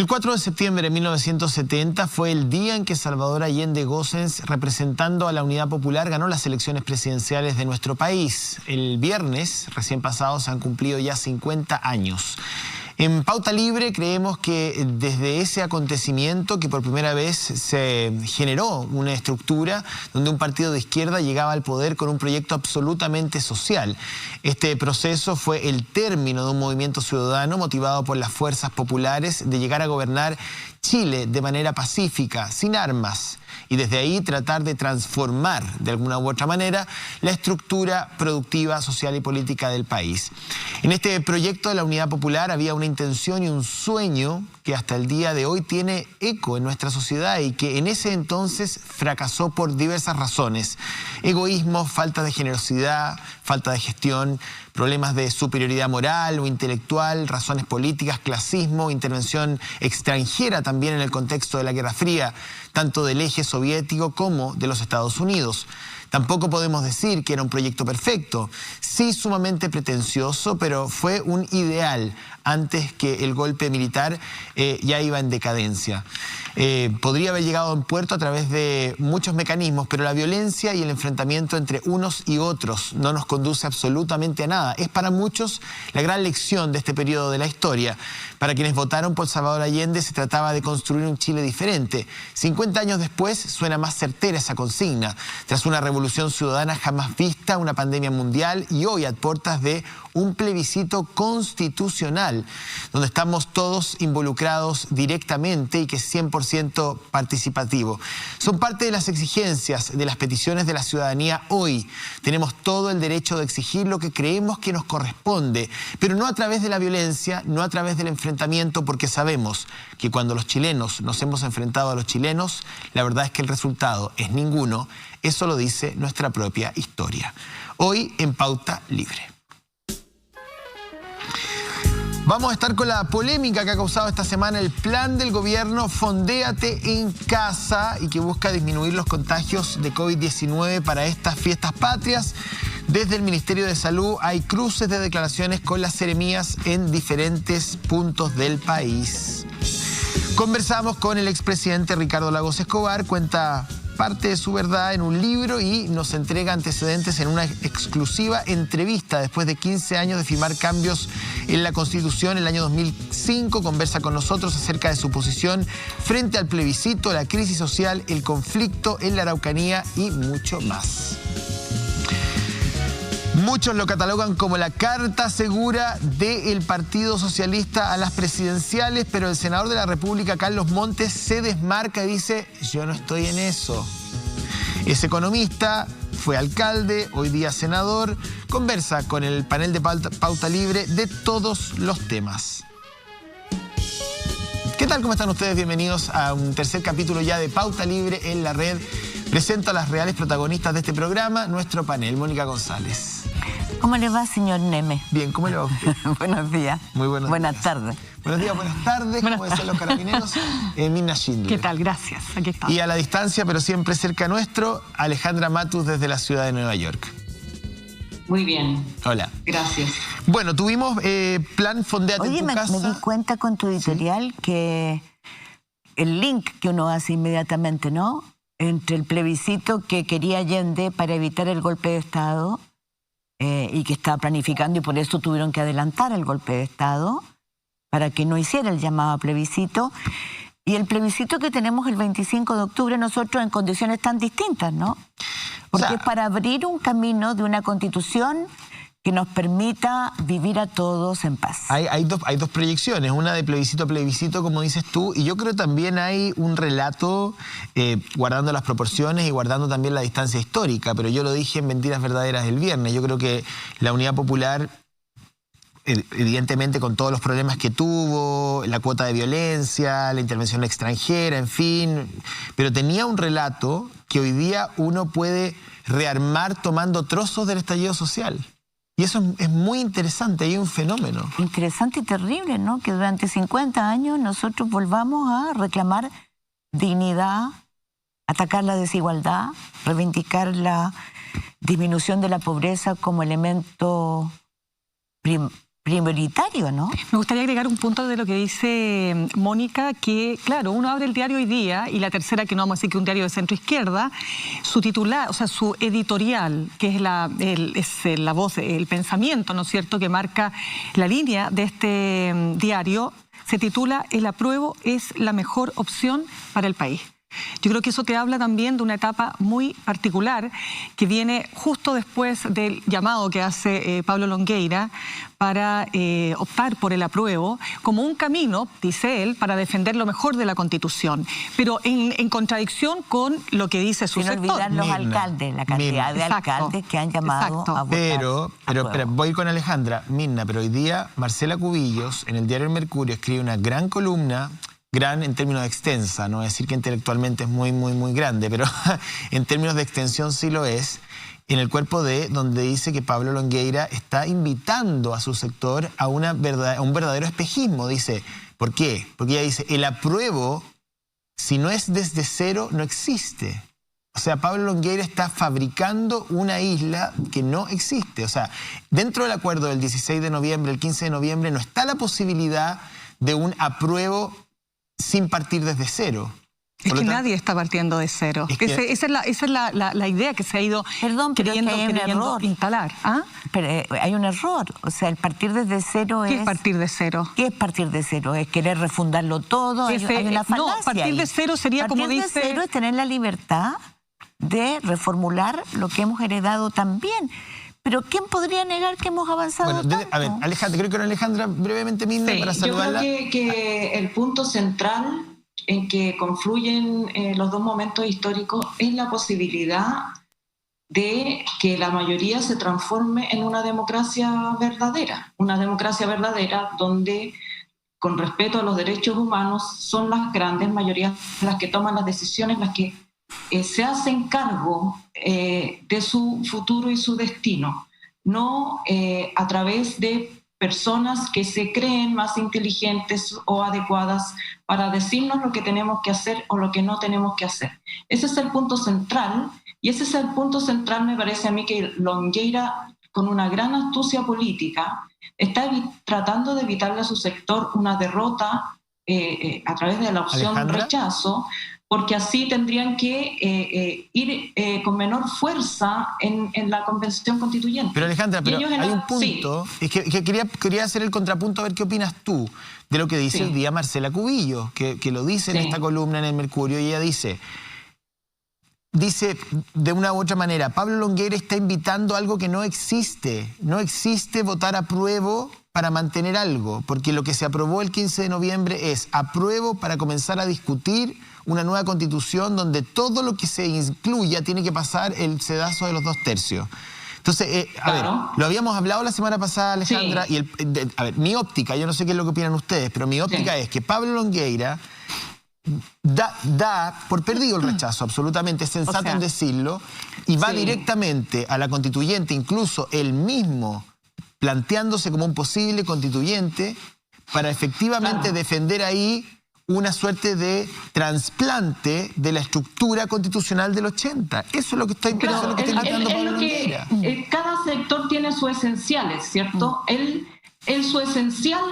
El 4 de septiembre de 1970 fue el día en que Salvador Allende Gossens, representando a la Unidad Popular, ganó las elecciones presidenciales de nuestro país. El viernes, recién pasado, se han cumplido ya 50 años. En Pauta Libre creemos que desde ese acontecimiento, que por primera vez se generó una estructura donde un partido de izquierda llegaba al poder con un proyecto absolutamente social. Este proceso fue el término de un movimiento ciudadano motivado por las fuerzas populares de llegar a gobernar Chile de manera pacífica, sin armas, y desde ahí tratar de transformar de alguna u otra manera la estructura productiva, social y política del país. En este proyecto de la Unidad Popular había una intención y un sueño que hasta el día de hoy tiene eco en nuestra sociedad y que en ese entonces fracasó por diversas razones: egoísmo, falta de generosidad, falta de gestión, problemas de superioridad moral o intelectual, razones políticas, clasismo, intervención extranjera también en el contexto de la Guerra Fría, tanto del eje soviético como de los Estados Unidos. Tampoco podemos decir que era un proyecto perfecto, sí sumamente pretencioso, pero fue un ideal antes que el golpe militar ya iba en decadencia. Podría haber llegado a un puerto a través de muchos mecanismos, pero la violencia y el enfrentamiento entre unos y otros no nos conduce absolutamente a nada. Es para muchos la gran lección de este periodo de la historia. Para quienes votaron por Salvador Allende se trataba de construir un Chile diferente. 50 años después suena más certera esa consigna. Tras una revolución ciudadana jamás vista, una pandemia mundial y hoy a puertas de un plebiscito constitucional, donde estamos todos involucrados directamente y que es 100% participativo. Son parte de las exigencias, de las peticiones de la ciudadanía hoy. Tenemos todo el derecho de exigir lo que creemos que nos corresponde, pero no a través de la violencia, no a través del enfrentamiento, porque sabemos que cuando los chilenos nos hemos enfrentado a los chilenos, la verdad es que el resultado es ninguno. Eso lo dice nuestra propia historia. Hoy en Pauta Libre. Vamos a estar con la polémica que ha causado esta semana el plan del gobierno Fondéate en Casa y que busca disminuir los contagios de COVID-19 para estas fiestas patrias. Desde el Ministerio de Salud hay cruces de declaraciones con las seremías en diferentes puntos del país. Conversamos con el expresidente Ricardo Lagos Escobar, cuenta parte de su verdad en un libro y nos entrega antecedentes en una exclusiva entrevista. Después de 15 años de firmar cambios en la Constitución, en el año 2005, conversa con nosotros acerca de su posición frente al plebiscito, la crisis social, el conflicto en la Araucanía y mucho más. Muchos lo catalogan como la carta segura del Partido Socialista a las presidenciales, pero el senador de la República, Carlos Montes, se desmarca y dice: yo no estoy en eso. Es economista, fue alcalde, hoy día senador, conversa con el panel de Pauta Libre de todos los temas. ¿Qué tal? ¿Cómo están ustedes? Bienvenidos a un tercer capítulo ya de Pauta Libre en la red. Presento a las reales protagonistas de este programa, nuestro panel. Mónica González. ¿Cómo le va, señor Neme? Bien, ¿cómo le va a usted? Buenos días. Muy buenos días. Buenas tardes. Buenos días, buenas tardes, como decían los carabineros, Mirna Schindler. ¿Qué tal? Gracias, aquí estamos. Y a la distancia, pero siempre cerca nuestro, Alejandra Matus desde la ciudad de Nueva York. Muy bien. Hola. Gracias. Bueno, tuvimos plan Fondéate en tu casa. Oye, me di cuenta con tu editorial que el link que uno hace inmediatamente, ¿no?, entre el plebiscito que quería Allende para evitar el golpe de Estado y que estaba planificando, y por eso tuvieron que adelantar el golpe de Estado para que no hiciera el llamado plebiscito, y el plebiscito que tenemos el 25 de octubre nosotros en condiciones tan distintas, ¿no? Porque es para abrir un camino de una constitución que nos permita vivir a todos en paz. Hay dos proyecciones, una de plebiscito a plebiscito, como dices tú, y yo creo también hay un relato guardando las proporciones y guardando también la distancia histórica, pero yo lo dije en Mentiras Verdaderas el viernes. Yo creo que la Unidad Popular, evidentemente con todos los problemas que tuvo, la cuota de violencia, la intervención extranjera, en fin, pero tenía un relato que hoy día uno puede rearmar tomando trozos del estallido social. Y eso es muy interesante, hay un fenómeno. Interesante y terrible, ¿no? Que durante 50 años nosotros volvamos a reclamar dignidad, atacar la desigualdad, reivindicar la disminución de la pobreza como elemento prioritario, ¿no? Me gustaría agregar un punto de lo que dice Mónica, que claro, uno abre el diario Hoy Día y La Tercera, que no vamos a decir que un diario de centro izquierda, su titular, o sea, su editorial, que es la voz, el pensamiento, ¿no es cierto?, que marca la línea de este diario, se titula "El apruebo es la mejor opción para el país". Yo creo que eso te habla también de una etapa muy particular que viene justo después del llamado que hace Pablo Longueira para optar por el apruebo como un camino, dice él, para defender lo mejor de la Constitución, pero en contradicción con lo que dice su sector. Sin olvidar los alcaldes, la cantidad de alcaldes que han llamado a votar. Pero voy con Alejandra. Mirna, pero hoy día Marcela Cubillos en el diario El Mercurio escribe una gran columna, gran en términos de extensa, no voy a decir que intelectualmente es muy grande, pero en términos de extensión sí lo es, en el cuerpo D, donde dice que Pablo Longueira está invitando a su sector a un verdadero espejismo. Dice, ¿por qué? Porque ella dice, el apruebo, si no es desde cero, no existe. O sea, Pablo Longueira está fabricando una isla que no existe. O sea, dentro del acuerdo del 16 de noviembre, el 15 de noviembre, no está la posibilidad de un apruebo sin partir desde cero. Es que nadie está partiendo de cero. Esa es la idea que se ha ido queriendo instalar. ¿Ah? Pero hay un error. O sea, el partir desde cero ¿Qué es partir de cero? ¿Qué es partir de cero? ¿Es querer refundarlo todo? Hay una falacia. No, partir de cero sería como dice... Partir de cero es tener la libertad de reformular lo que hemos heredado también. Pero ¿quién podría negar que hemos avanzado tanto? A ver, Alejandra, creo que era Alejandra brevemente misma para saludarla. Yo creo que el punto central en que confluyen los dos momentos históricos es la posibilidad de que la mayoría se transforme en una democracia verdadera donde, con respeto a los derechos humanos, son las grandes mayorías las que toman las decisiones, las que se hacen cargo de su futuro y su destino, no a través de personas que se creen más inteligentes o adecuadas para decirnos lo que tenemos que hacer o lo que no tenemos que hacer. Ese es el punto central, y ese es el punto central, me parece a mí, que Longueira, con una gran astucia política, está tratando de evitarle a su sector una derrota a través de la opción rechazo, porque así tendrían que ir con menor fuerza en la convención constituyente. Pero Alejandra, hay un punto, es que quería hacer el contrapunto, a ver qué opinas tú de lo que dice hoy día Marcela Cubillos, que lo dice en esta columna en El Mercurio, y ella dice de una u otra manera, Pablo Longueira está invitando algo que no existe. No existe votar apruebo para mantener algo, porque lo que se aprobó el 15 de noviembre es apruebo para comenzar a discutir una nueva constitución donde todo lo que se incluya tiene que pasar el sedazo de los 2/3. Entonces, a ver, lo habíamos hablado la semana pasada, Alejandra, y a ver, mi óptica, yo no sé qué es lo que opinan ustedes, pero mi óptica es que Pablo Longueira da por perdido el rechazo, absolutamente, es sensato en decirlo, y va directamente a la constituyente, incluso él mismo planteándose como un posible constituyente para efectivamente defender ahí una suerte de trasplante de la estructura constitucional del 80. Eso es lo que está intentando Pablo Longueira. Cada sector tiene sus esenciales, ¿cierto? Su esencial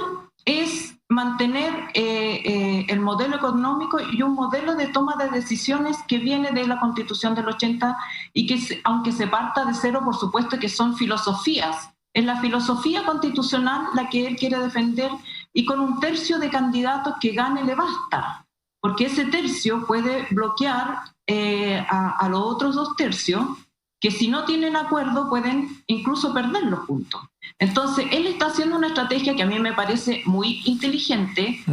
es mantener el modelo económico y un modelo de toma de decisiones que viene de la Constitución del 80 y que, aunque se parta de cero, por supuesto que son filosofías. Es la filosofía constitucional la que él quiere defender, y con un tercio de candidatos que gane le basta, porque ese tercio puede bloquear a los otros 2 tercios, que si no tienen acuerdo pueden incluso perder los puntos. Entonces, él está haciendo una estrategia que a mí me parece muy inteligente,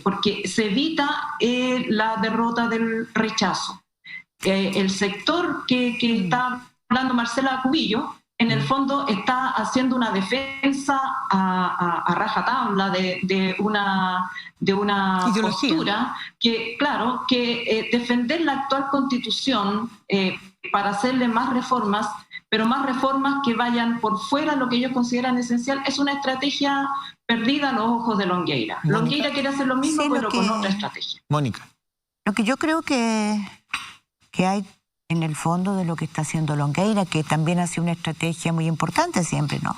porque se evita la derrota del rechazo. El sector que está hablando Marcela Cubillos, en el fondo está haciendo una defensa a rajatabla de una postura que, claro, que defender la actual Constitución para hacerle más reformas, pero más reformas que vayan por fuera de lo que ellos consideran esencial, es una estrategia perdida a los ojos de Longueira. Longueira quiere hacer lo mismo, pero con otra estrategia. Mónica. Lo que yo creo que hay en el fondo de lo que está haciendo Longueira, que también ha sido una estrategia muy importante siempre, ¿no?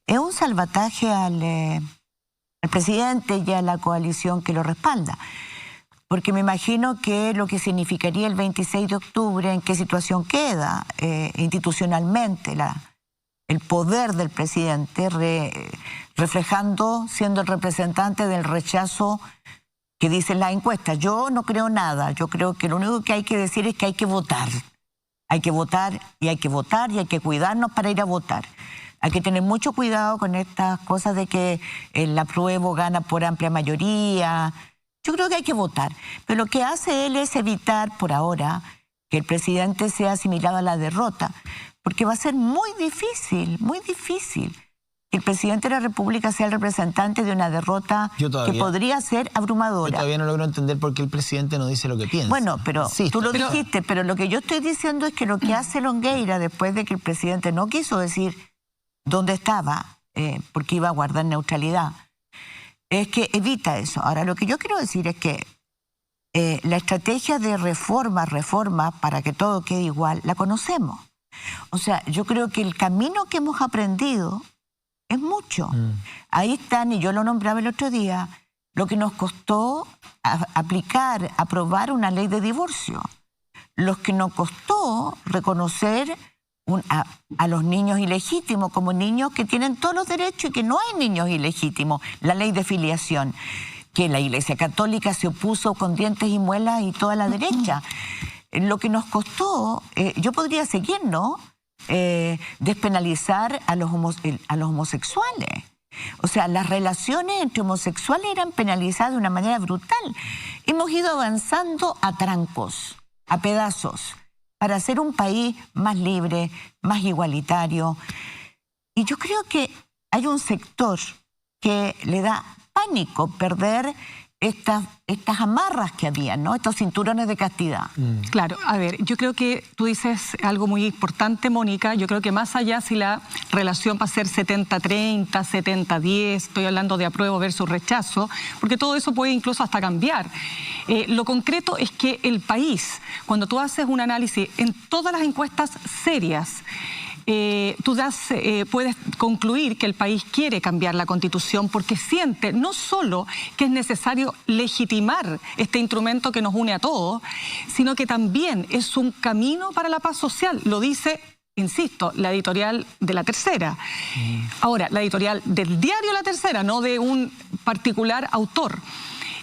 es un salvataje al presidente y a la coalición que lo respalda. Porque me imagino que lo que significaría el 26 de octubre, en qué situación queda institucionalmente el poder del presidente, reflejando, siendo el representante del rechazo que dicen las encuestas. Yo no creo nada, yo creo que lo único que hay que decir es que hay que votar. Hay que votar y hay que votar y hay que cuidarnos para ir a votar. Hay que tener mucho cuidado con estas cosas de que el apruebo gana por amplia mayoría. Yo creo que hay que votar. Pero lo que hace él es evitar por ahora que el presidente sea asimilado a la derrota, porque va a ser muy difícil que el presidente de la República sea el representante de una derrota que podría ser abrumadora. Yo todavía no logro entender por qué el presidente no dice lo que piensa. Bueno, pero tú lo dijiste, pero lo que yo estoy diciendo es que lo que hace Longueira después de que el presidente no quiso decir dónde estaba, porque iba a guardar neutralidad, es que evita eso. Ahora, lo que yo quiero decir es que la estrategia de reforma para que todo quede igual, la conocemos. O sea, yo creo que el camino que hemos aprendido es mucho. Ahí están, y yo lo nombraba el otro día, lo que nos costó aprobar una ley de divorcio. Lo que nos costó reconocer a los niños ilegítimos como niños que tienen todos los derechos y que no hay niños ilegítimos. La ley de filiación, que la Iglesia Católica se opuso con dientes y muelas y toda la derecha. Lo que nos costó, yo podría seguir, ¿no? Despenalizar a los homosexuales. O sea, las relaciones entre homosexuales eran penalizadas de una manera brutal. Hemos ido avanzando a trancos, a pedazos, para hacer un país más libre, más igualitario. Y yo creo que hay un sector que le da pánico perder estas amarras que había, ¿no? Estos cinturones de castidad. Claro, a ver, yo creo que tú dices algo muy importante, Mónica. Yo creo que más allá si la relación va a ser 70-30, 70-10, estoy hablando de apruebo versus rechazo, porque todo eso puede incluso hasta cambiar. Lo concreto es que el país, cuando tú haces un análisis en todas las encuestas serias, puedes concluir que el país quiere cambiar la Constitución porque siente no solo que es necesario legitimar este instrumento que nos une a todos, sino que también es un camino para la paz social. Lo dice, insisto, la editorial de La Tercera. Ahora, la editorial del diario La Tercera, no de un particular autor.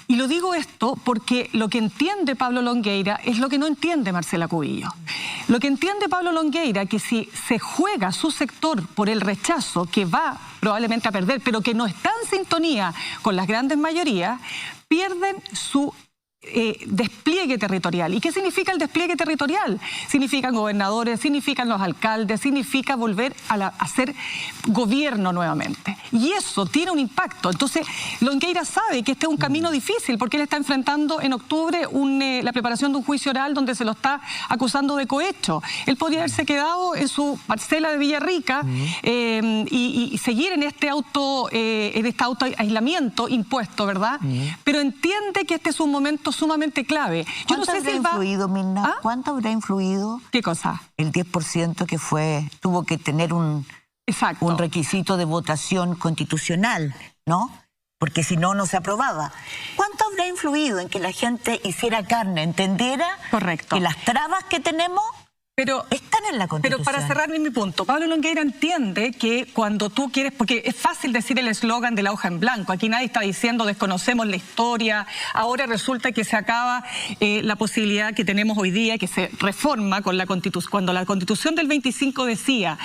Y lo digo esto porque lo que entiende Pablo Longueira es lo que no entiende Marcela Cubillo. Lo que entiende Pablo Longueira, que si se juega su sector por el rechazo, que va probablemente a perder, pero que no está en sintonía con las grandes mayorías, pierden su despliegue territorial. ¿Y qué significa el despliegue territorial? Significan gobernadores, significan los alcaldes, significa volver a hacer gobierno nuevamente. Y eso tiene un impacto. Entonces, Longueira sabe que este es un camino difícil porque él está enfrentando en octubre la preparación de un juicio oral donde se lo está acusando de cohecho. Él podría haberse quedado en su parcela de Villarrica y seguir en este autoaislamiento impuesto, ¿verdad? Pero entiende que este es un momento sumamente clave. Yo no sé si influido, Mirna? ¿Cuánto habrá influido? ¿Qué cosa? El 10% que tuvo que tener un requisito de votación constitucional, ¿no? Porque si no, no se aprobaba. ¿Cuánto habrá influido en que la gente hiciera carne, entendiera que las trabas que tenemos están en la Constitución? Pero para cerrar mi punto, Pablo Longueira entiende que cuando tú quieres, porque es fácil decir el eslogan de la hoja en blanco, aquí nadie está diciendo desconocemos la historia, ahora resulta que se acaba la posibilidad que tenemos hoy día, que se reforma con la Constitución. Cuando la Constitución del 25 decía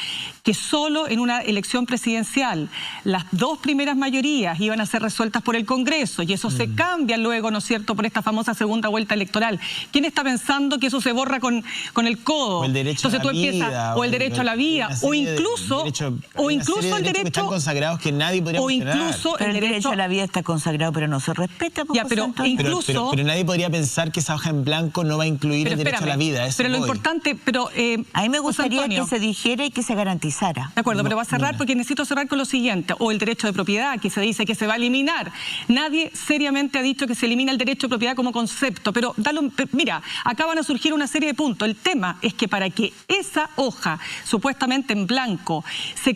que solo en una elección presidencial las dos primeras mayorías iban a ser resueltas por el Congreso y eso se cambia luego, ¿no es cierto?, por esta famosa segunda vuelta electoral. ¿Quién está pensando que eso se borra con el codo? O el derecho a la vida, o el derecho a la vida, o incluso el derecho que están consagrados que nadie podría cuestionar. El derecho a la vida está consagrado, pero no se respeta. Pero nadie podría pensar que esa hoja en blanco no va a incluir el derecho a la vida. Pero lo importante, a mí me gustaría que se dijera y que se garantizara. De acuerdo, pero va a cerrar porque necesito cerrar con lo siguiente, o el derecho de propiedad, que se dice que se va a eliminar. Nadie seriamente ha dicho que se elimina el derecho de propiedad como concepto, pero mira, acá van a surgir una serie de puntos. El tema es que para que esa hoja, supuestamente en blanco, se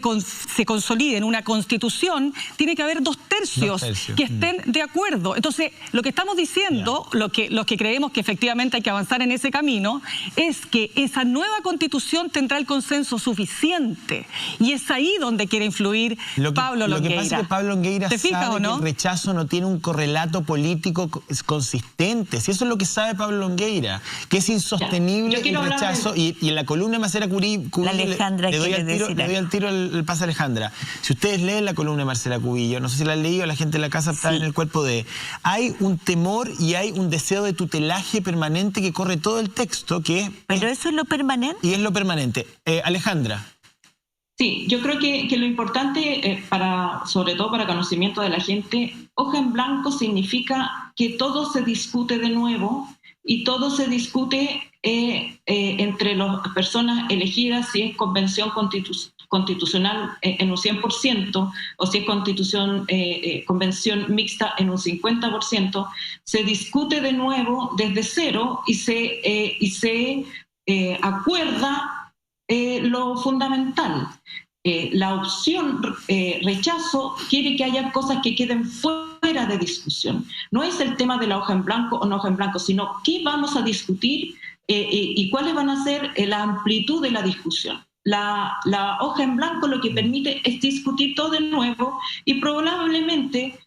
consolide en una constitución, tiene que haber 2/3 que estén de acuerdo. Entonces, lo que estamos diciendo, los que creemos que efectivamente hay que avanzar en ese camino, es que esa nueva constitución tendrá el consenso suficiente. Y es ahí donde quiere influir Pablo Longueira. Lo que pasa es que Pablo Longueira sabe que el rechazo no tiene un correlato político consistente. Si eso es lo que sabe Pablo Longueira, que es insostenible el rechazo. Y en la columna de Marcela Cubillo, le doy al tiro el pase a Alejandra. Si ustedes leen la columna de Marcela Cubillo, no sé si la han leído, la gente en la casa está en el cuerpo de... Hay un temor y hay un deseo de tutelaje permanente que corre todo el texto, que es... ¿Pero eso es lo permanente? Y es lo permanente. Alejandra. Sí, yo creo que lo importante, sobre todo para conocimiento de la gente, hoja en blanco significa que todo se discute de nuevo y todo se discute entre las personas elegidas, si es convención constitucional en un 100% o si es convención mixta en un 50%, se discute de nuevo desde cero y se acuerda lo fundamental. La opción rechazo quiere que haya cosas que queden fuera de discusión. No es el tema de la hoja en blanco o no hoja en blanco, sino qué vamos a discutir y cuáles van a ser la amplitud de la discusión. La hoja en blanco lo que permite es discutir todo de nuevo y probablemente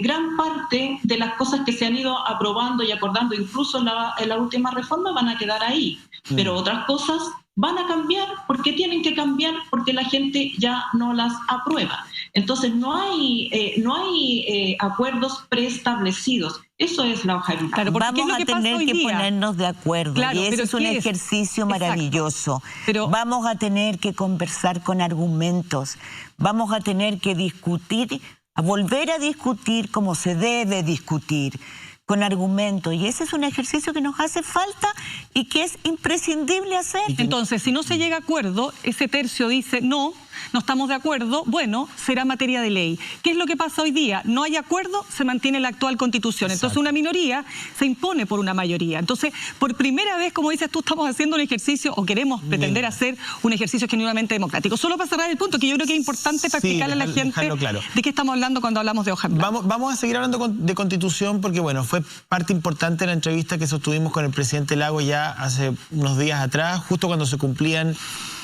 gran parte de las cosas que se han ido aprobando y acordando, incluso en la última reforma, van a quedar ahí. Pero otras cosas van a cambiar porque tienen que cambiar porque la gente ya no las aprueba. Entonces no hay acuerdos preestablecidos. Eso es la hoja de blanco. Claro, vamos a tener que ponernos de acuerdo, claro, y ese es un ejercicio maravilloso. Pero vamos a tener que conversar con argumentos, vamos a tener que discutir, a volver a discutir como se debe discutir, con argumentos, y ese es un ejercicio que nos hace falta y que es imprescindible hacer. Entonces, si no se llega a acuerdo, ese tercio dice no estamos de acuerdo, bueno, será materia de ley. ¿Qué es lo que pasa hoy día? No hay acuerdo, se mantiene la actual constitución. Exacto. Entonces una minoría se impone por una mayoría. Entonces, por primera vez, como dices tú, estamos haciendo un ejercicio, o queremos pretender hacer un ejercicio genuinamente democrático. Solo para cerrar el punto, que yo creo que es importante para explicarle a la gente de qué estamos hablando cuando hablamos de hoja en blanco. Vamos a seguir hablando de constitución porque, bueno, fue parte importante de la entrevista que sostuvimos con el presidente Lagos ya hace unos días atrás, justo cuando se cumplían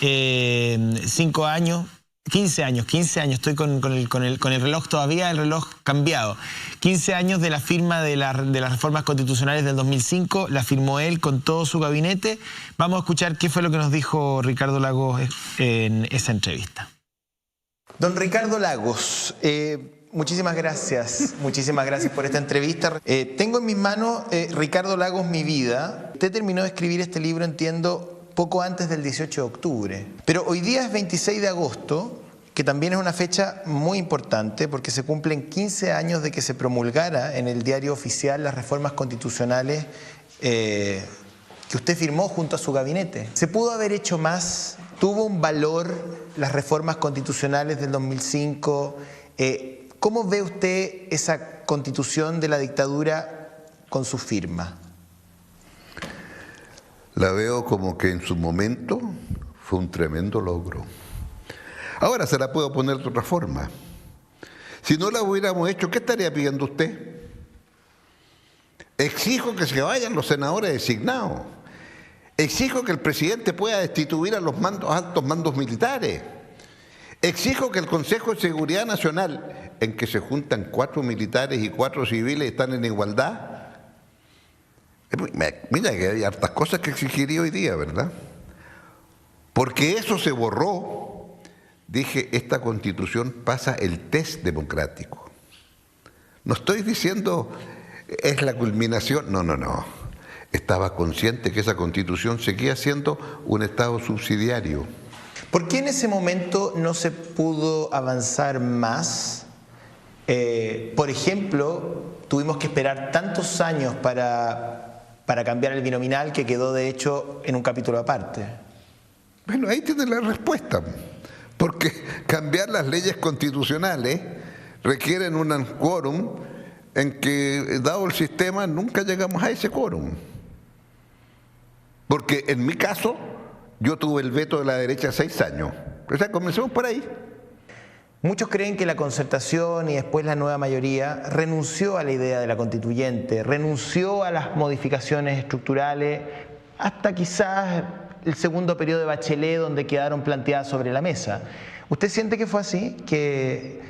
5 años, 15 años, estoy con el reloj todavía, el reloj cambiado. 15 años de la firma de las reformas constitucionales del 2005, la firmó él con todo su gabinete. Vamos a escuchar qué fue lo que nos dijo Ricardo Lagos en esa entrevista. Don Ricardo Lagos, muchísimas gracias por esta entrevista. Tengo en mis manos Ricardo Lagos, Mi Vida. Usted terminó de escribir este libro, entiendo, poco antes del 18 de octubre. Pero hoy día es 26 de agosto, que también es una fecha muy importante porque se cumplen 15 años de que se promulgara en el diario oficial las reformas constitucionales que usted firmó junto a su gabinete. ¿Se pudo haber hecho más? ¿Tuvo un valor las reformas constitucionales del 2005? ¿Cómo ve usted esa constitución de la dictadura con su firma? La veo como que en su momento fue un tremendo logro. Ahora se la puedo poner de otra forma. Si no la hubiéramos hecho, ¿qué estaría pidiendo usted? Exijo que se vayan los senadores designados. Exijo que el presidente pueda destituir a los altos mandos militares. Exijo que el Consejo de Seguridad Nacional, en que se juntan 4 militares y 4 civiles, están en igualdad. Mira que hay hartas cosas que exigiría hoy día, ¿verdad? Porque eso se borró. Dije, esta Constitución pasa el test democrático. No estoy diciendo es la culminación, no. Estaba consciente que esa Constitución seguía siendo un Estado subsidiario. ¿Por qué en ese momento no se pudo avanzar más? Por ejemplo, tuvimos que esperar tantos años para cambiar el binominal que quedó de hecho en un capítulo aparte. Bueno, ahí tiene la respuesta, porque cambiar las leyes constitucionales requieren un quórum en que, dado el sistema, nunca llegamos a ese quórum. Porque en mi caso, Yo tuve el veto de la derecha 6 años. O sea, comencemos por ahí. Muchos creen que la Concertación y después la nueva mayoría renunció a la idea de la constituyente, renunció a las modificaciones estructurales, hasta quizás el segundo periodo de Bachelet, donde quedaron planteadas sobre la mesa. ¿Usted siente que fue así? ¿Que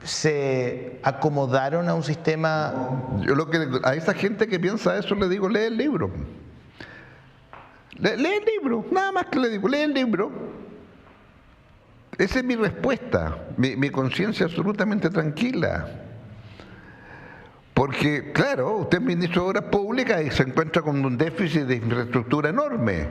se acomodaron a un sistema? Yo a esa gente que piensa eso le digo, lee el libro. Lee el libro, nada más que le digo, lee el libro. Esa es mi respuesta, mi conciencia absolutamente tranquila. Porque, claro, usted es ministro de Obras Públicas y se encuentra con un déficit de infraestructura enorme.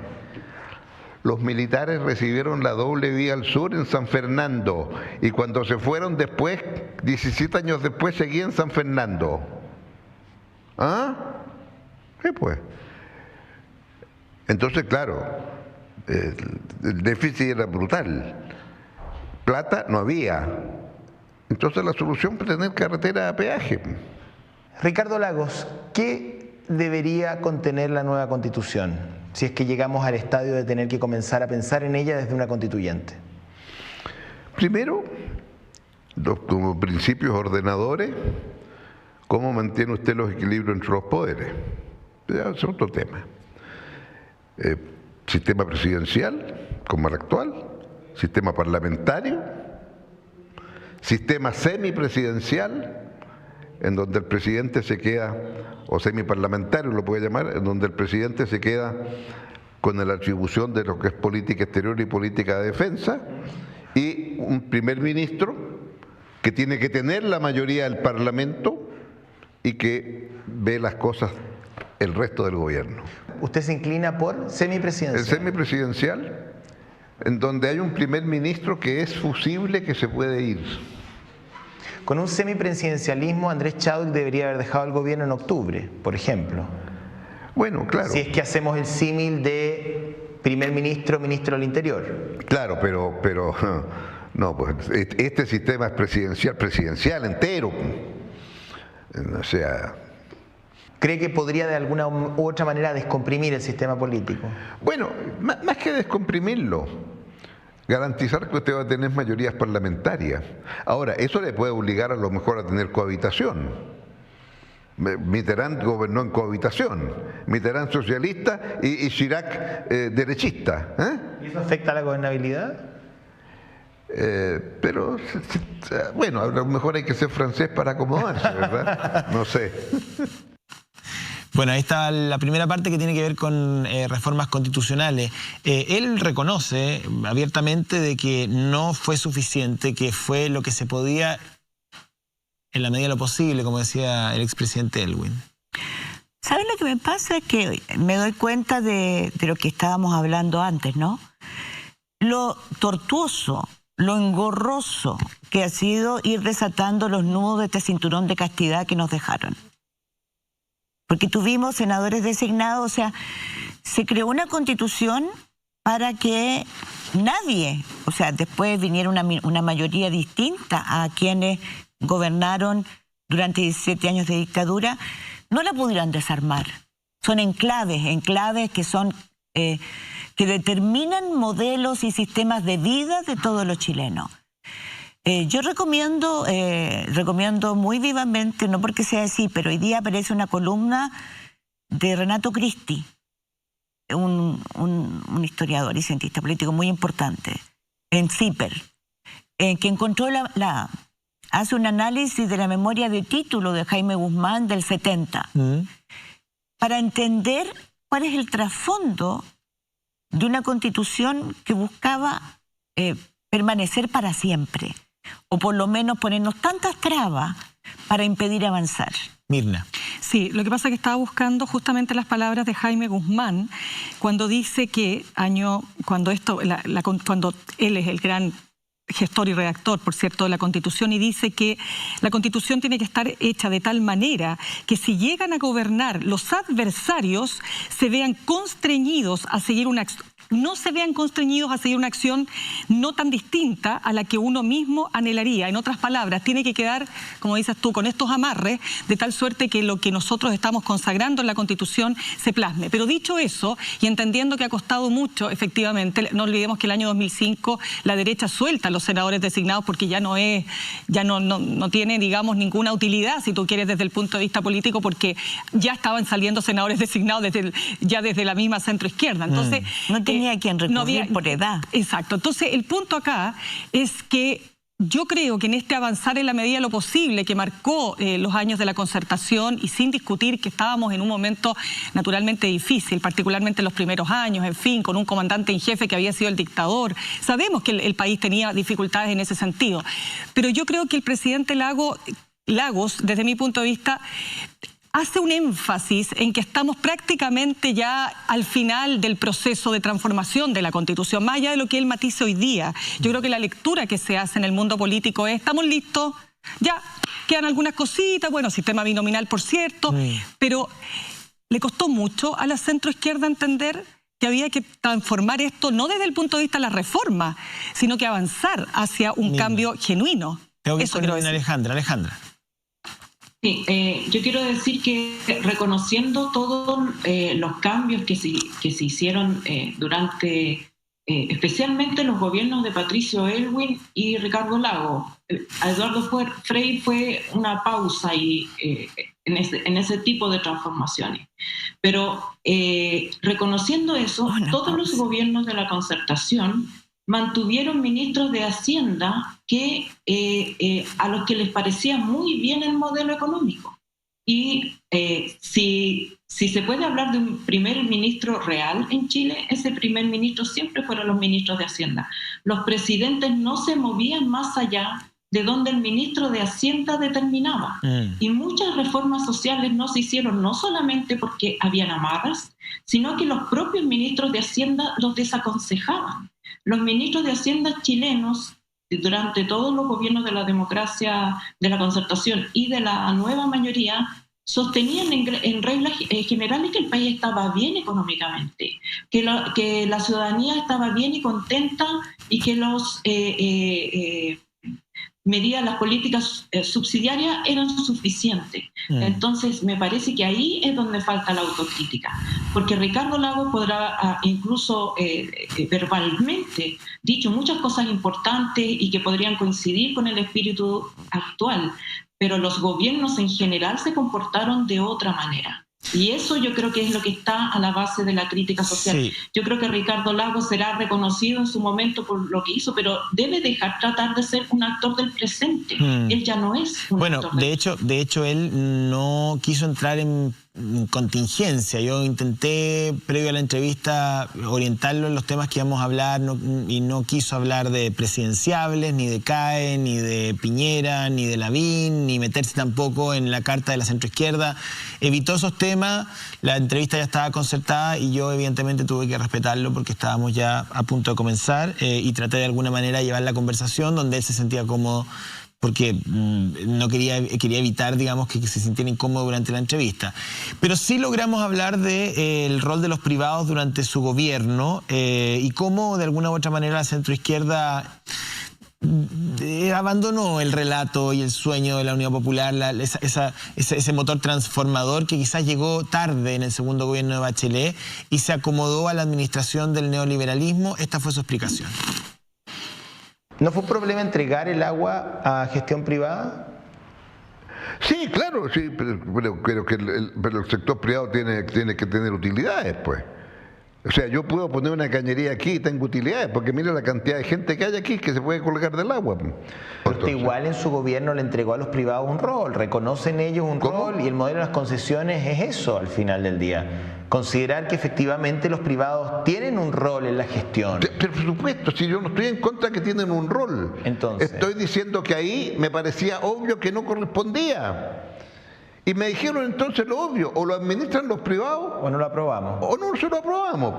Los militares recibieron la doble vía al sur en San Fernando y cuando se fueron después, 17 años después, seguía en San Fernando. ¿Ah? Sí, pues. Entonces, claro, el déficit era brutal. Plata no había. Entonces la solución fue tener carretera a peaje. Ricardo Lagos, ¿qué debería contener la nueva Constitución si es que llegamos al estadio de tener que comenzar a pensar en ella desde una constituyente? Primero, como principios ordenadores, ¿cómo mantiene usted los equilibrios entre los poderes? Es otro tema. Sistema presidencial, como el actual, sistema parlamentario, sistema semipresidencial, en donde el presidente se queda, o semiparlamentario lo puede llamar, en donde el presidente se queda con la atribución de lo que es política exterior y política de defensa, y un primer ministro que tiene que tener la mayoría del Parlamento y que ve las cosas el resto del gobierno. ¿Usted se inclina por semipresidencial? El semipresidencial, en donde hay un primer ministro que es fusible, que se puede ir. Con un semipresidencialismo, Andrés Chadwick debería haber dejado el gobierno en octubre, por ejemplo. Bueno, claro. Si es que hacemos el símil de primer ministro, ministro del Interior. Claro, pero no, pues este sistema es presidencial entero. O sea... ¿Cree que podría de alguna u otra manera descomprimir el sistema político? Bueno, más que descomprimirlo, garantizar que usted va a tener mayorías parlamentarias. Ahora, eso le puede obligar a lo mejor a tener cohabitación. Mitterrand gobernó en cohabitación, Mitterrand socialista y Chirac derechista. ¿Y eso afecta a la gobernabilidad? Pero, bueno, a lo mejor hay que ser francés para acomodarse, ¿verdad? No sé. Bueno, ahí está la primera parte que tiene que ver con reformas constitucionales. Él reconoce abiertamente de que no fue suficiente, que fue lo que se podía en la medida de lo posible, como decía el expresidente Elwin. ¿Sabes lo que me pasa? Es que me doy cuenta de lo que estábamos hablando antes, ¿no? Lo tortuoso, lo engorroso que ha sido ir desatando los nudos de este cinturón de castidad que nos dejaron. Porque tuvimos senadores designados, o sea, se creó una constitución para que nadie, o sea, después viniera una mayoría distinta a quienes gobernaron durante 17 años de dictadura, no la pudieran desarmar. Son enclaves que son que determinan modelos y sistemas de vida de todos los chilenos. Yo recomiendo muy vivamente, no porque sea así, pero hoy día aparece una columna de Renato Cristi, un historiador y cientista político muy importante, en CIPER, que encontró hace un análisis de la memoria de título de Jaime Guzmán del 70, para entender cuál es el trasfondo de una constitución que buscaba permanecer para siempre, o por lo menos ponernos tantas trabas para impedir avanzar. Mirna. Sí, lo que pasa es que estaba buscando justamente las palabras de Jaime Guzmán cuando dice que cuando él es el gran gestor y redactor, por cierto, de la Constitución, y dice que la Constitución tiene que estar hecha de tal manera que si llegan a gobernar los adversarios se vean constreñidos a seguir una no se vean constreñidos a seguir una acción no tan distinta a la que uno mismo anhelaría. En otras palabras, tiene que quedar, como dices tú, con estos amarres, de tal suerte que lo que nosotros estamos consagrando en la Constitución se plasme. Pero dicho eso, y entendiendo que ha costado mucho, efectivamente, no olvidemos que el año 2005 la derecha suelta a los senadores designados porque ya no tiene, digamos, ninguna utilidad, si tú quieres, desde el punto de vista político, porque ya estaban saliendo senadores designados desde la misma centroizquierda. Entonces, no tenía a quien recurrir por edad. Exacto. Entonces, el punto acá es que yo creo que en este avanzar en la medida de lo posible que marcó los años de la concertación, y sin discutir que estábamos en un momento naturalmente difícil, particularmente en los primeros años, en fin, con un comandante en jefe que había sido el dictador, sabemos que el país tenía dificultades en ese sentido, pero yo creo que el presidente Lagos, desde mi punto de vista, hace un énfasis en que estamos prácticamente ya al final del proceso de transformación de la Constitución, más allá de lo que él matiza hoy día. Yo creo que la lectura que se hace en el mundo político es: estamos listos, ya quedan algunas cositas, bueno, sistema binominal, por cierto, pero le costó mucho a la centroizquierda entender que había que transformar esto, no desde el punto de vista de la reforma, sino que avanzar hacia un cambio genuino. Tengo que ir con Alejandra. Sí, yo quiero decir que reconociendo todos los cambios que se hicieron durante, especialmente los gobiernos de Patricio Aylwin y Ricardo Lagos, a Eduardo Frei fue una pausa en ese tipo de transformaciones. Pero reconociendo eso, todos los gobiernos de la concertación mantuvieron ministros de Hacienda a los que les parecía muy bien el modelo económico. Y si se puede hablar de un primer ministro real en Chile, ese primer ministro siempre fueron los ministros de Hacienda. Los presidentes no se movían más allá de donde el ministro de Hacienda determinaba. Y muchas reformas sociales no se hicieron no solamente porque habían amarras, sino que los propios ministros de Hacienda los desaconsejaban. Los ministros de Hacienda chilenos, durante todos los gobiernos de la democracia, de la concertación y de la nueva mayoría, sostenían en reglas generales que el país estaba bien económicamente, que la ciudadanía estaba bien y contenta, y que las políticas subsidiarias eran suficientes. Entonces me parece que ahí es donde falta la autocrítica, porque Ricardo Lagos podrá incluso verbalmente dicho muchas cosas importantes y que podrían coincidir con el espíritu actual, pero los gobiernos en general se comportaron de otra manera. Y eso yo creo que es lo que está a la base de la crítica social. Sí. Yo creo que Ricardo Lagos será reconocido en su momento por lo que hizo, pero debe tratar de ser un actor del presente. Él ya no es un actor del presente. De hecho, él no quiso entrar en contingencia. Yo intenté, previo a la entrevista, orientarlo en los temas que íbamos a hablar, y no quiso hablar de presidenciables, ni de CAE, ni de Piñera, ni de Lavín, ni meterse tampoco en la carta de la centroizquierda. Evitó esos temas, la entrevista ya estaba concertada y yo evidentemente tuve que respetarlo porque estábamos ya a punto de comenzar, y traté de alguna manera llevar la conversación donde él se sentía cómodo, porque no quería evitar, digamos, que se sintiera incómodo durante la entrevista. Pero sí logramos hablar del rol de los privados durante su gobierno, y cómo de alguna u otra manera la centroizquierda abandonó el relato y el sueño de la Unidad Popular, ese motor transformador que quizás llegó tarde en el segundo gobierno de Bachelet y se acomodó a la administración del neoliberalismo. Esta fue su explicación. ¿No fue un problema entregar el agua a gestión privada? Sí, claro, sí, pero el sector privado tiene que tener utilidades, pues. O sea, yo puedo poner una cañería aquí y tengo utilidades, porque mira la cantidad de gente que hay aquí que se puede colgar del agua. Porque igual en su gobierno le entregó a los privados un rol, reconocen ellos un rol, y el modelo de las concesiones es eso al final del día. Considerar que efectivamente los privados tienen un rol en la gestión. Pero por supuesto, si yo no estoy en contra que tienen un rol. Entonces, estoy diciendo que ahí me parecía obvio que no correspondía. Y me dijeron entonces lo obvio, o lo administran los privados, o no lo aprobamos. O no se lo aprobamos.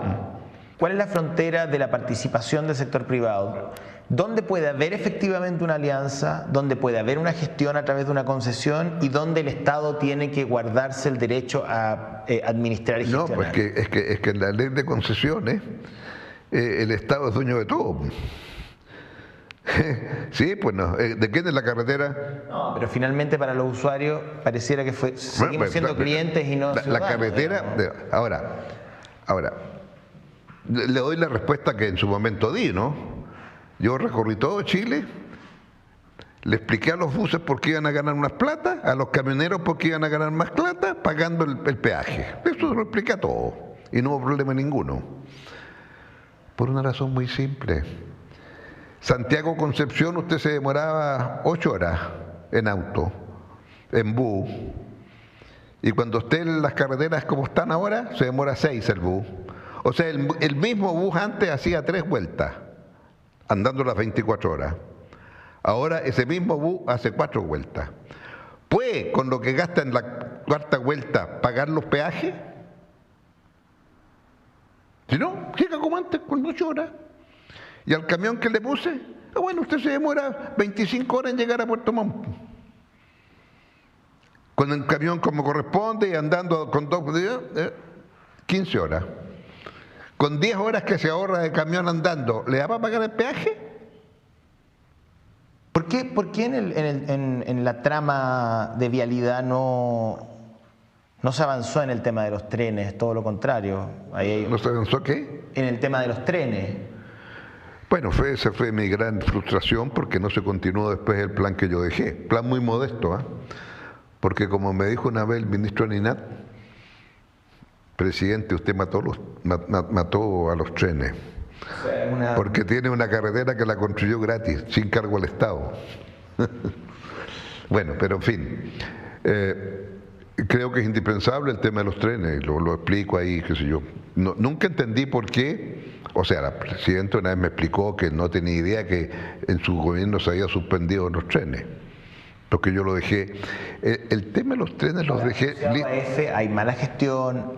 ¿Cuál es la frontera de la participación del sector privado? ¿Dónde puede haber efectivamente una alianza? ¿Dónde puede haber una gestión a través de una concesión? ¿Y dónde el Estado tiene que guardarse el derecho a administrar y gestionar? No, pues es que en la ley de concesiones el Estado es dueño de todo. Sí, pues no. ¿De quién es la carretera? No, pero finalmente para los usuarios pareciera que seguimos siendo clientes y no la carretera. Ahora, le doy la respuesta que en su momento di, ¿no? Yo recorrí todo Chile, le expliqué a los buses por qué iban a ganar más plata, a los camioneros por qué iban a ganar más plata, pagando el peaje. Eso lo expliqué a todo y no hubo problema ninguno. Por una razón muy simple. Santiago-Concepción usted se demoraba 8 horas en auto, en bus, y cuando esté en las carreteras como están ahora, se demora 6 el bus. O sea, el mismo bus antes hacía 3 vueltas, andando las 24 horas. Ahora ese mismo bus hace 4 vueltas. ¿Puede, con lo que gasta en la 4ª vuelta, pagar los peajes? Si no, llega como antes, con 8 horas. ¿Y al camión que le puse? Bueno, usted se demora 25 horas en llegar a Puerto Montt. Con el camión como corresponde y andando con 15 horas. Con 10 horas que se ahorra de camión andando, ¿le da para pagar el peaje? ¿Por qué en la trama de vialidad no se avanzó en el tema de los trenes? Todo lo contrario. ¿No se avanzó qué? En el tema de los trenes. Bueno, esa fue mi gran frustración porque no se continuó después el plan que yo dejé. Plan muy modesto, ¿eh? Porque como me dijo una vez el ministro Ninat, presidente, usted mató a los trenes. Porque tiene una carretera que la construyó gratis, sin cargo al Estado. Bueno, pero en fin. Creo que es indispensable el tema de los trenes, lo explico ahí, qué sé yo. Nunca entendí por qué. O sea, la presidenta una vez me explicó que no tenía idea que en su gobierno se había suspendido los trenes, porque yo lo dejé. El tema de los trenes los dejé. Hay mala gestión,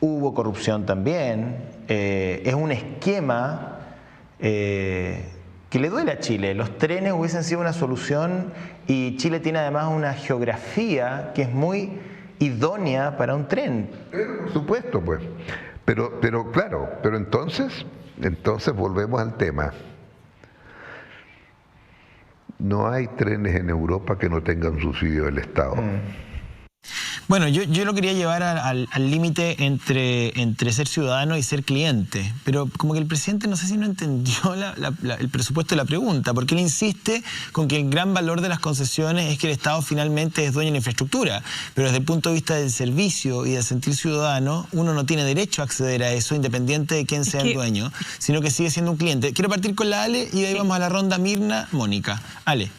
hubo corrupción también, es un esquema que le duele a Chile. Los trenes hubiesen sido una solución y Chile tiene además una geografía que es muy idónea para un tren. Por supuesto, pues. Pero claro, pero entonces volvemos al tema. No hay trenes en Europa que no tengan subsidio del Estado. Bueno, yo lo quería llevar al límite entre ser ciudadano y ser cliente, pero como que el presidente no sé si no entendió el presupuesto de la pregunta, porque él insiste con que el gran valor de las concesiones es que el Estado finalmente es dueño de la infraestructura, pero desde el punto de vista del servicio y del sentir ciudadano, uno no tiene derecho a acceder a eso independiente de quién sea el dueño, sino que sigue siendo un cliente. Quiero partir con la Ale y de ahí vamos a la ronda Mirna, Mónica. Ale.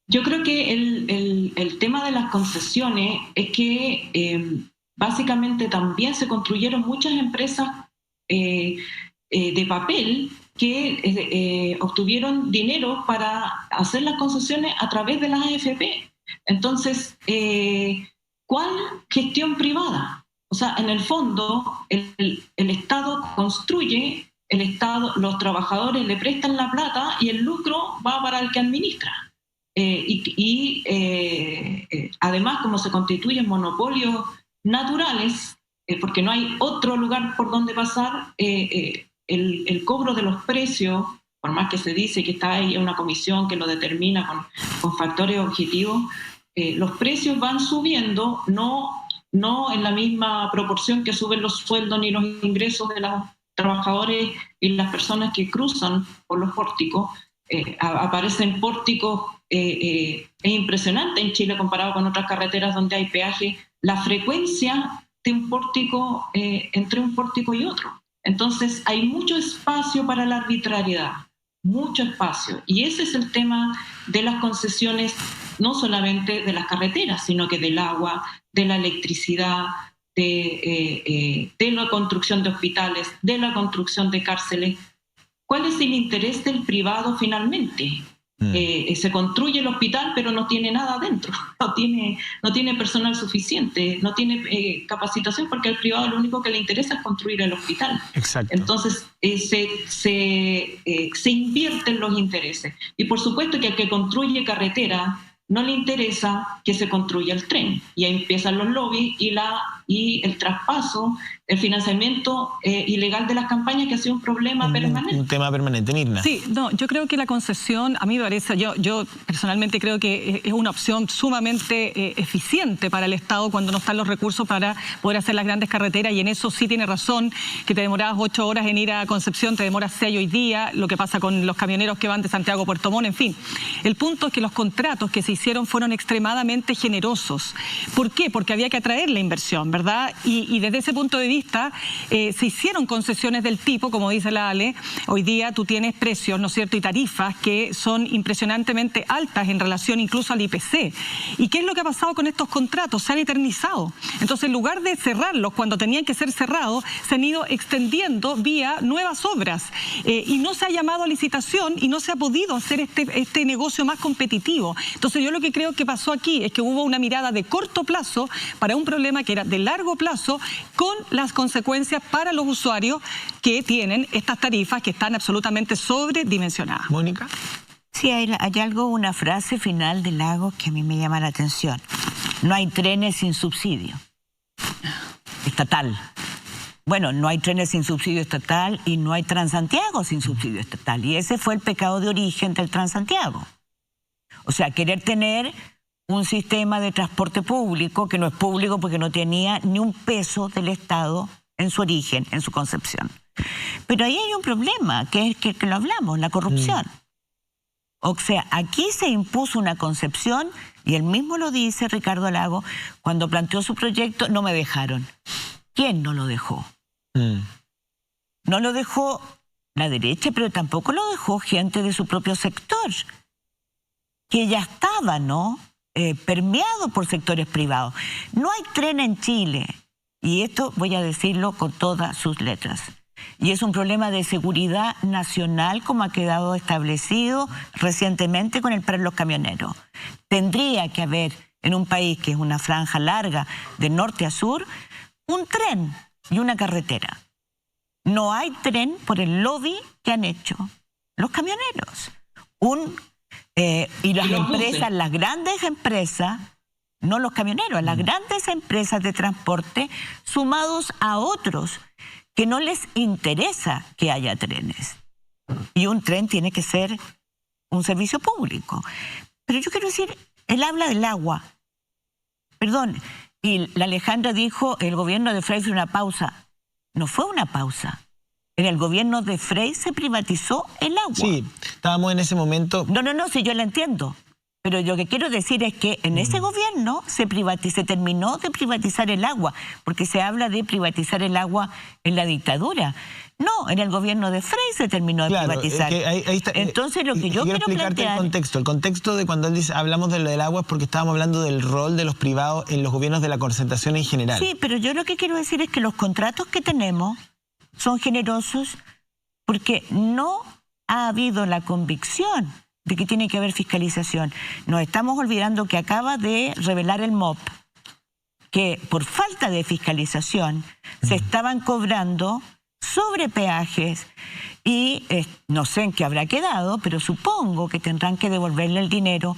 Yo creo que el tema de las concesiones es que básicamente también se construyeron muchas empresas de papel que obtuvieron dinero para hacer las concesiones a través de las AFP. Entonces, ¿cuál gestión privada? O sea, en el fondo, el Estado construye, los trabajadores le prestan la plata y el lucro va para el que administra. Además, como se constituyen monopolios naturales, porque no hay otro lugar por donde pasar, el cobro de los precios, por más que se dice que está ahí una comisión que lo determina con factores objetivos, los precios van subiendo, no en la misma proporción que suben los sueldos ni los ingresos de los trabajadores y las personas que cruzan por los pórticos. Aparecen pórticos, es impresionante en Chile comparado con otras carreteras donde hay peaje, la frecuencia de un pórtico entre un pórtico y otro. Entonces hay mucho espacio para la arbitrariedad, mucho espacio. Y ese es el tema de las concesiones, no solamente de las carreteras, sino que del agua, de la electricidad, de la construcción de hospitales, de la construcción de cárceles. ¿Cuál es el interés del privado finalmente? Se construye el hospital, pero no tiene nada adentro, no tiene personal suficiente, no tiene capacitación, porque al privado lo único que le interesa es construir el hospital. Exacto. Entonces se invierten los intereses. Y por supuesto que el que construye carretera no le interesa que se construya el tren. Y ahí empiezan los lobbies y el traspaso, el financiamiento ilegal de las campañas, que ha sido un problema permanente. Un tema permanente, Mirna. Sí, no, yo creo que la concesión, a mí me parece, yo personalmente creo que es una opción sumamente eficiente para el Estado cuando no están los recursos para poder hacer las grandes carreteras, y en eso sí tiene razón, que te demorabas 8 horas en ir a Concepción, te demoras 6 hoy día, lo que pasa con los camioneros que van de Santiago a Puerto Montt, en fin. El punto es que los contratos que se hicieron fueron extremadamente generosos. ¿Por qué? Porque había que atraer la inversión, ¿verdad? Y desde ese punto de vista se hicieron concesiones del tipo, como dice la Ale, hoy día tú tienes precios, ¿no es cierto?, y tarifas que son impresionantemente altas en relación incluso al IPC. ¿Y qué es lo que ha pasado con estos contratos? Se han eternizado. Entonces, en lugar de cerrarlos cuando tenían que ser cerrados, se han ido extendiendo vía nuevas obras. Y no se ha llamado a licitación y no se ha podido hacer este negocio más competitivo. Entonces, yo lo que creo que pasó aquí es que hubo una mirada de corto plazo para un problema que era de largo plazo, con las consecuencias para los usuarios que tienen estas tarifas que están absolutamente sobredimensionadas. Mónica. Sí, hay algo, una frase final de Lagos que a mí me llama la atención. No hay trenes sin subsidio estatal. Bueno, no hay trenes sin subsidio estatal y no hay Transantiago sin subsidio estatal. Y ese fue el pecado de origen del Transantiago. O sea, querer tener un sistema de transporte público que no es público porque no tenía ni un peso del Estado en su origen, en su concepción. Pero ahí hay un problema, que es que lo hablamos, la corrupción. O sea, aquí se impuso una concepción, y él mismo lo dice, Ricardo Lagos, cuando planteó su proyecto, no me dejaron. ¿Quién no lo dejó? No lo dejó la derecha, pero tampoco lo dejó gente de su propio sector, que ya estaba, ¿no?, permeado por sectores privados. No hay tren en Chile, y esto voy a decirlo con todas sus letras. Y es un problema de seguridad nacional, como ha quedado establecido recientemente con el paro de los camioneros. Tendría que haber en un país que es una franja larga de norte a sur, un tren y una carretera. No hay tren por el lobby que han hecho los camioneros. Y las empresas, las grandes empresas, no los camioneros, las grandes empresas de transporte, sumados a otros que no les interesa que haya trenes. Y un tren tiene que ser un servicio público. Pero yo quiero decir, él habla del agua. Perdón, y la Alejandra dijo, el gobierno de Frei fue una pausa. No fue una pausa. En el gobierno de Frei se privatizó el agua. Sí, estábamos en ese momento. No, sí, yo la entiendo. Pero lo que quiero decir es que en ese gobierno se terminó de privatizar el agua, porque se habla de privatizar el agua en la dictadura. No, en el gobierno de Frei se terminó de privatizar. Ahí está, entonces lo que yo quiero explicarte plantear... el contexto de cuando él dice, hablamos de lo del agua es porque estábamos hablando del rol de los privados en los gobiernos de la concentración en general. Sí, pero yo lo que quiero decir es que los contratos que tenemos son generosos porque no ha habido la convicción de que tiene que haber fiscalización. Nos estamos olvidando que acaba de revelar el MOP que por falta de fiscalización se estaban cobrando sobrepeajes y no sé en qué habrá quedado, pero supongo que tendrán que devolverle el dinero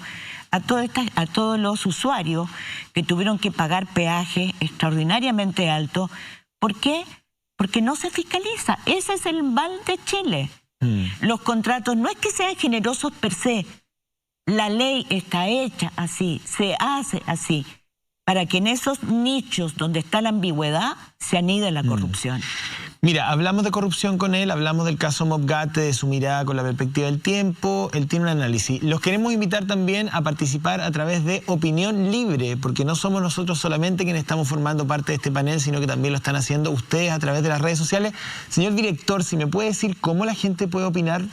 a todos los usuarios que tuvieron que pagar peajes extraordinariamente altos. ¿Por qué? Porque no se fiscaliza. Ese es el mal de Chile. Los contratos no es que sean generosos per se. La ley está hecha así, se hace así, para que en esos nichos donde está la ambigüedad se anide la corrupción. Mira, hablamos de corrupción con él, hablamos del caso Mobgate, de su mirada con la perspectiva del tiempo, él tiene un análisis. Los queremos invitar también a participar a través de Opinión Libre, porque no somos nosotros solamente quienes estamos formando parte de este panel, sino que también lo están haciendo ustedes a través de las redes sociales. Señor director, si me puede decir cómo la gente puede opinar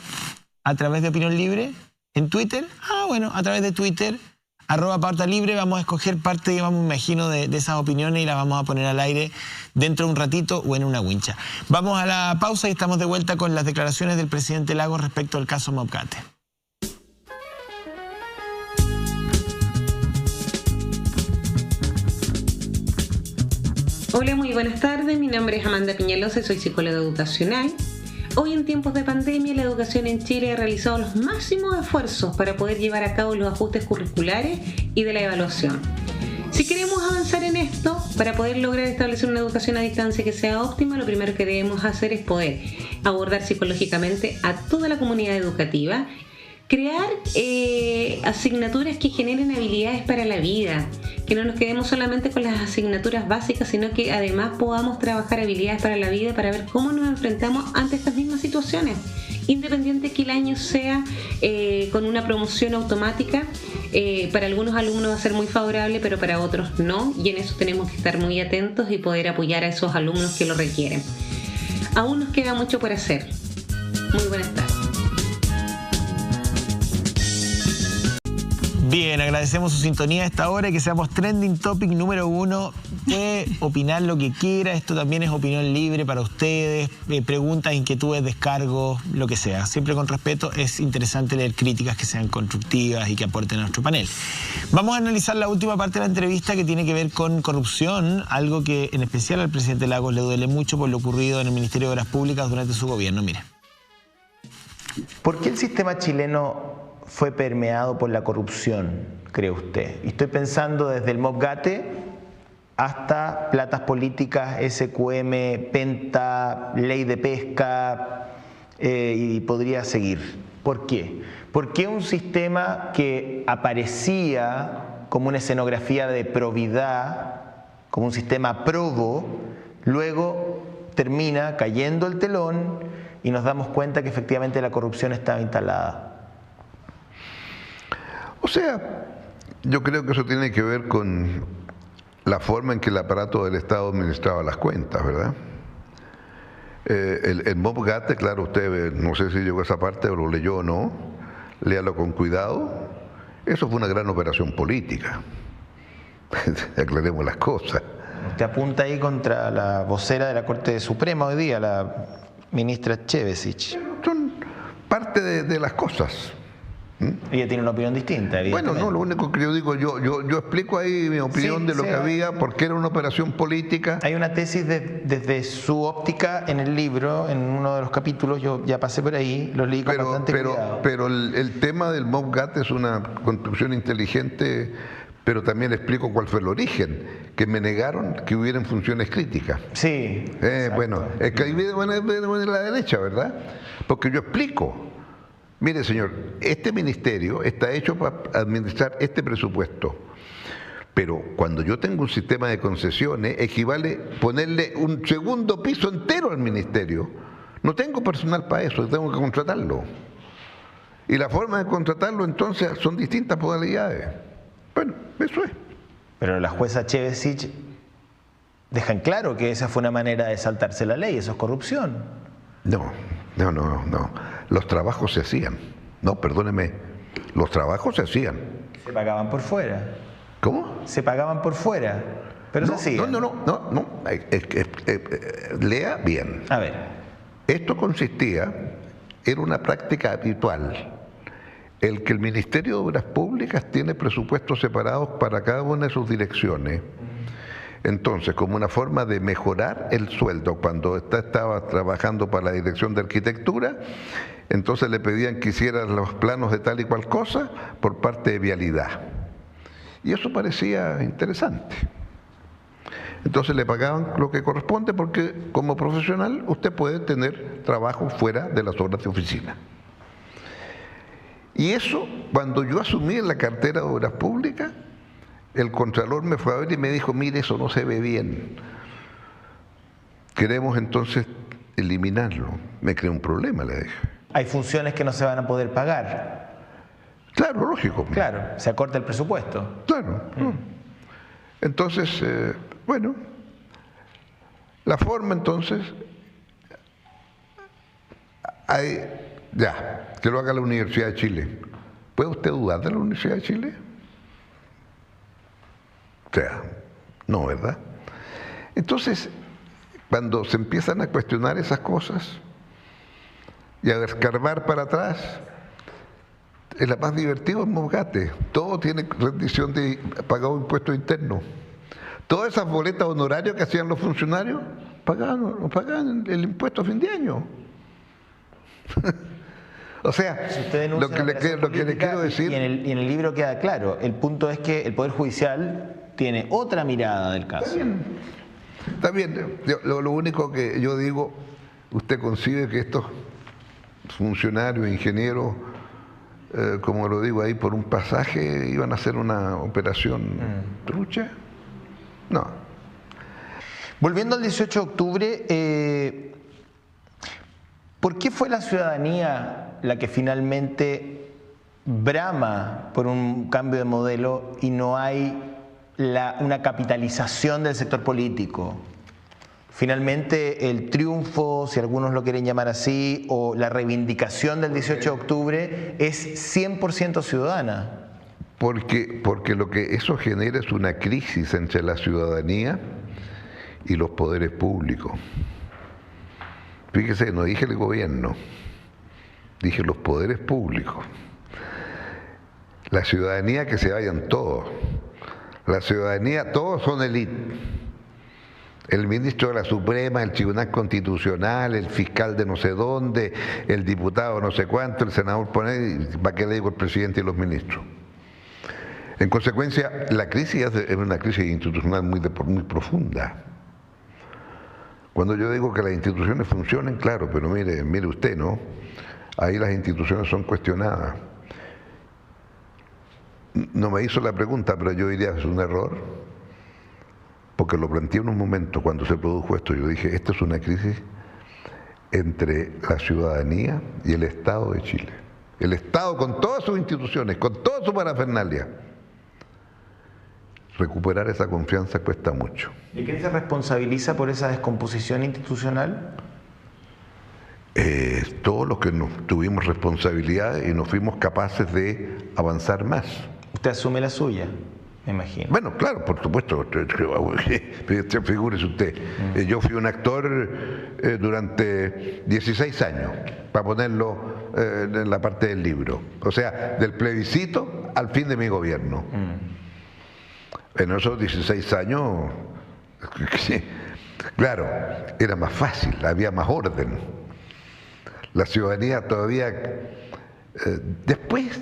a través de Opinión Libre en Twitter. Bueno, a través de Twitter, @PautaLibre, vamos a escoger parte, me imagino, de esas opiniones y las vamos a poner al aire dentro de un ratito o en una wincha. Vamos a la pausa y estamos de vuelta con las declaraciones del presidente Lagos respecto al caso Mobgate. Hola, muy buenas tardes. Mi nombre es Amanda Piñalosa y soy psicóloga educacional. Hoy en tiempos de pandemia, la educación en Chile ha realizado los máximos esfuerzos para poder llevar a cabo los ajustes curriculares y de la evaluación. Si queremos avanzar en esto, para poder lograr establecer una educación a distancia que sea óptima, lo primero que debemos hacer es poder abordar psicológicamente a toda la comunidad educativa, crear asignaturas que generen habilidades para la vida, que no nos quedemos solamente con las asignaturas básicas, sino que además podamos trabajar habilidades para la vida para ver cómo nos enfrentamos ante estas mismas situaciones, independiente que el año sea con una promoción automática. Para algunos alumnos va a ser muy favorable, pero para otros no, y en eso tenemos que estar muy atentos y poder apoyar a esos alumnos que lo requieren. Aún nos queda mucho por hacer. Muy buenas tardes. Bien, agradecemos su sintonía a esta hora y que seamos trending topic número 1. Puede opinar lo que quiera, esto también es opinión libre para ustedes, preguntas, inquietudes, descargos, lo que sea. Siempre con respeto, es interesante leer críticas que sean constructivas y que aporten a nuestro panel. Vamos a analizar la última parte de la entrevista que tiene que ver con corrupción, algo que en especial al presidente Lagos le duele mucho por lo ocurrido en el Ministerio de Obras Públicas durante su gobierno. Mire. ¿Por qué el sistema chileno fue permeado por la corrupción, cree usted? Y estoy pensando desde el MOPGATE hasta platas políticas, SQM, Penta, ley de pesca, y podría seguir. ¿Por qué? ¿Por qué un sistema que aparecía como una escenografía de probidad, como un sistema probo, luego termina cayendo el telón y nos damos cuenta que efectivamente la corrupción estaba instalada? O sea, yo creo que eso tiene que ver con la forma en que el aparato del Estado administraba las cuentas, ¿verdad? El MOPGATE, claro, usted no sé si llegó a esa parte o lo leyó o no, léalo con cuidado. Eso fue una gran operación política. Aclaremos las cosas. Usted apunta ahí contra la vocera de la Corte Suprema hoy día, la ministra Chevesic. Son parte de las cosas. Ella tiene una opinión distinta, evidentemente. Bueno, no, lo único que yo digo, yo explico ahí mi opinión de lo que había, porque era una operación política. Hay una tesis desde su óptica en el libro, en uno de los capítulos, yo ya pasé por ahí, lo leí con bastante cuidado. Pero el tema del MOPGATE es una construcción inteligente, pero también explico cuál fue el origen, que me negaron que hubieran funciones críticas. Sí. Bueno, es que ahí viene de la derecha, ¿verdad? Porque yo explico. Mire, señor, este ministerio está hecho para administrar este presupuesto, pero cuando yo tengo un sistema de concesiones, equivale ponerle un segundo piso entero al ministerio. No tengo personal para eso, tengo que contratarlo. Y la forma de contratarlo, entonces, son distintas modalidades. Bueno, eso es. Pero la jueza Chevesic deja en claro que esa fue una manera de saltarse la ley, eso es corrupción. No. Los trabajos se hacían. No, perdóneme. Los trabajos se hacían. Se pagaban por fuera. ¿Cómo? Se pagaban por fuera. Pero no, se hacían. No. Lea bien. A ver. Esto consistía, era una práctica habitual, el que el Ministerio de Obras Públicas tiene presupuestos separados para cada una de sus direcciones. Entonces, como una forma de mejorar el sueldo, cuando estaba trabajando para la Dirección de Arquitectura, entonces le pedían que hiciera los planos de tal y cual cosa por parte de Vialidad. Y eso parecía interesante. Entonces le pagaban lo que corresponde porque como profesional usted puede tener trabajo fuera de las horas de oficina. Y eso, cuando yo asumí la cartera de Obras Públicas, el Contralor me fue a ver y me dijo, mire, eso no se ve bien. Queremos entonces eliminarlo. Me creó un problema, le dije. Hay funciones que no se van a poder pagar. Claro, lógico. Claro, se acorta el presupuesto. Claro. Entonces, bueno, la forma entonces, que lo haga la Universidad de Chile. ¿Puede usted dudar de la Universidad de Chile? O sea, no, ¿verdad? Entonces, cuando se empiezan a cuestionar esas cosas y a escarbar para atrás, es la más divertido en MOPGATE. Todo tiene rendición de pagado impuesto interno. Todas esas boletas honorarias que hacían los funcionarios pagaban el impuesto a fin de año. O sea, si usted lo que le quiero decir... Y en el libro queda claro, el punto es que el Poder Judicial tiene otra mirada del caso. Está bien. Lo único que yo digo, usted concibe que estos funcionarios, ingenieros, como lo digo ahí, por un pasaje iban a hacer una operación trucha. No. Volviendo al 18 de octubre, ¿por qué fue la ciudadanía la que finalmente brama por un cambio de modelo y no hay una capitalización del sector político? Finalmente el triunfo, si algunos lo quieren llamar así, o la reivindicación del 18 de octubre es 100% ciudadana. Porque lo que eso genera es una crisis entre la ciudadanía y los poderes públicos. Fíjese, no dije el gobierno, dije los poderes públicos. La ciudadanía, que se vayan todos. La ciudadanía, todos son élite. El ministro de la Suprema, el Tribunal Constitucional, el fiscal de no sé dónde, el diputado no sé cuánto, el senador pone, ¿para qué le digo el presidente y los ministros? En consecuencia, la crisis es una crisis institucional muy profunda. Cuando yo digo que las instituciones funcionen, claro, pero mire usted, ¿no? Ahí las instituciones son cuestionadas. No me hizo la pregunta, pero yo diría que es un error, porque lo planteé en un momento cuando se produjo esto. Yo dije, esta es una crisis entre la ciudadanía y el Estado de Chile. El Estado con todas sus instituciones, con toda su parafernalia. Recuperar esa confianza cuesta mucho. ¿Y quién se responsabiliza por esa descomposición institucional? Todos los que tuvimos responsabilidad y nos fuimos capaces de avanzar más. Usted asume la suya, me imagino. Bueno, claro, por supuesto. Figúrese usted, yo fui un actor durante 16 años, para ponerlo en la parte del libro. O sea, del plebiscito al fin de mi gobierno. En esos 16 años, claro, era más fácil, había más orden. La ciudadanía todavía... después,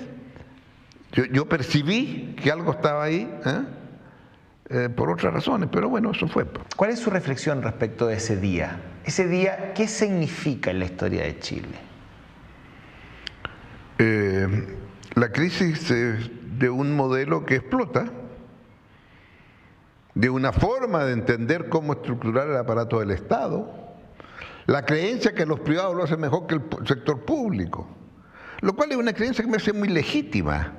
yo percibí que algo estaba ahí, por otras razones, pero bueno, eso fue. ¿Cuál es su reflexión respecto de ese día? Ese día, ¿qué significa en la historia de Chile? La crisis de un modelo que explota, de una forma de entender cómo estructurar el aparato del Estado, la creencia que los privados lo hacen mejor que el sector público, lo cual es una creencia que me parece muy legítima.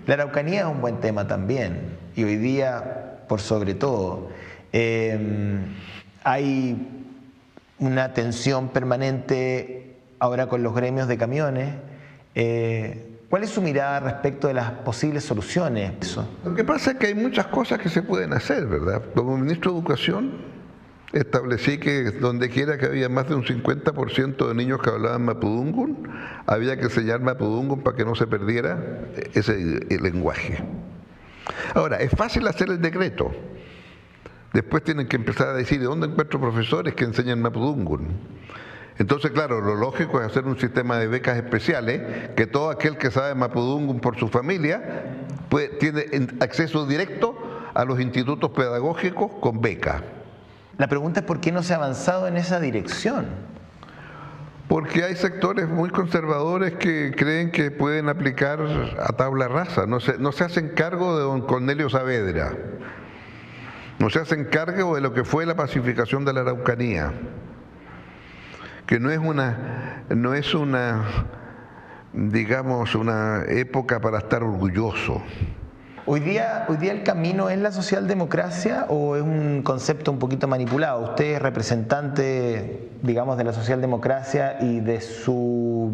La Araucanía es un buen tema también, y hoy día, por sobre todo, hay una tensión permanente ahora con los gremios de camiones. ¿Cuál es su mirada respecto de las posibles soluciones? Lo que pasa es que hay muchas cosas que se pueden hacer, ¿verdad? Como ministro de Educación establecí que donde quiera que había más de un 50% de niños que hablaban mapudungun, había que enseñar mapudungun para que no se perdiera ese lenguaje. Ahora, es fácil hacer el decreto. Después tienen que empezar a decir, ¿de dónde encuentro profesores que enseñan mapudungun? Entonces, claro, lo lógico es hacer un sistema de becas especiales, que todo aquel que sabe mapudungun por su familia tiene acceso directo a los institutos pedagógicos con beca. La pregunta es ¿por qué no se ha avanzado en esa dirección? Porque hay sectores muy conservadores que creen que pueden aplicar a tabla rasa. No se hacen cargo de don Cornelio Saavedra. No se hacen cargo de lo que fue la pacificación de la Araucanía, que no es una, digamos, una época para estar orgulloso. ¿Hoy día el camino es la socialdemocracia o es un concepto un poquito manipulado? Usted es representante, digamos, de la socialdemocracia y de su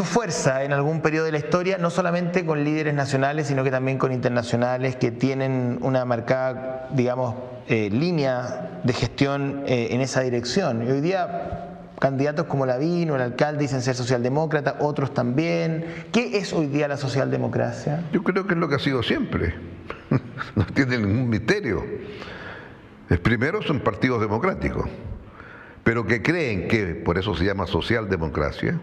fuerza en algún periodo de la historia, no solamente con líderes nacionales, sino que también con internacionales que tienen una marcada, digamos, línea de gestión en esa dirección. Y hoy día candidatos como Lavín o el alcalde dicen ser socialdemócrata, otros también. ¿Qué es hoy día la socialdemocracia? Yo creo que es lo que ha sido siempre. No tiene ningún misterio. Primero son partidos democráticos. pero que creen que, por eso se llama socialdemocracia,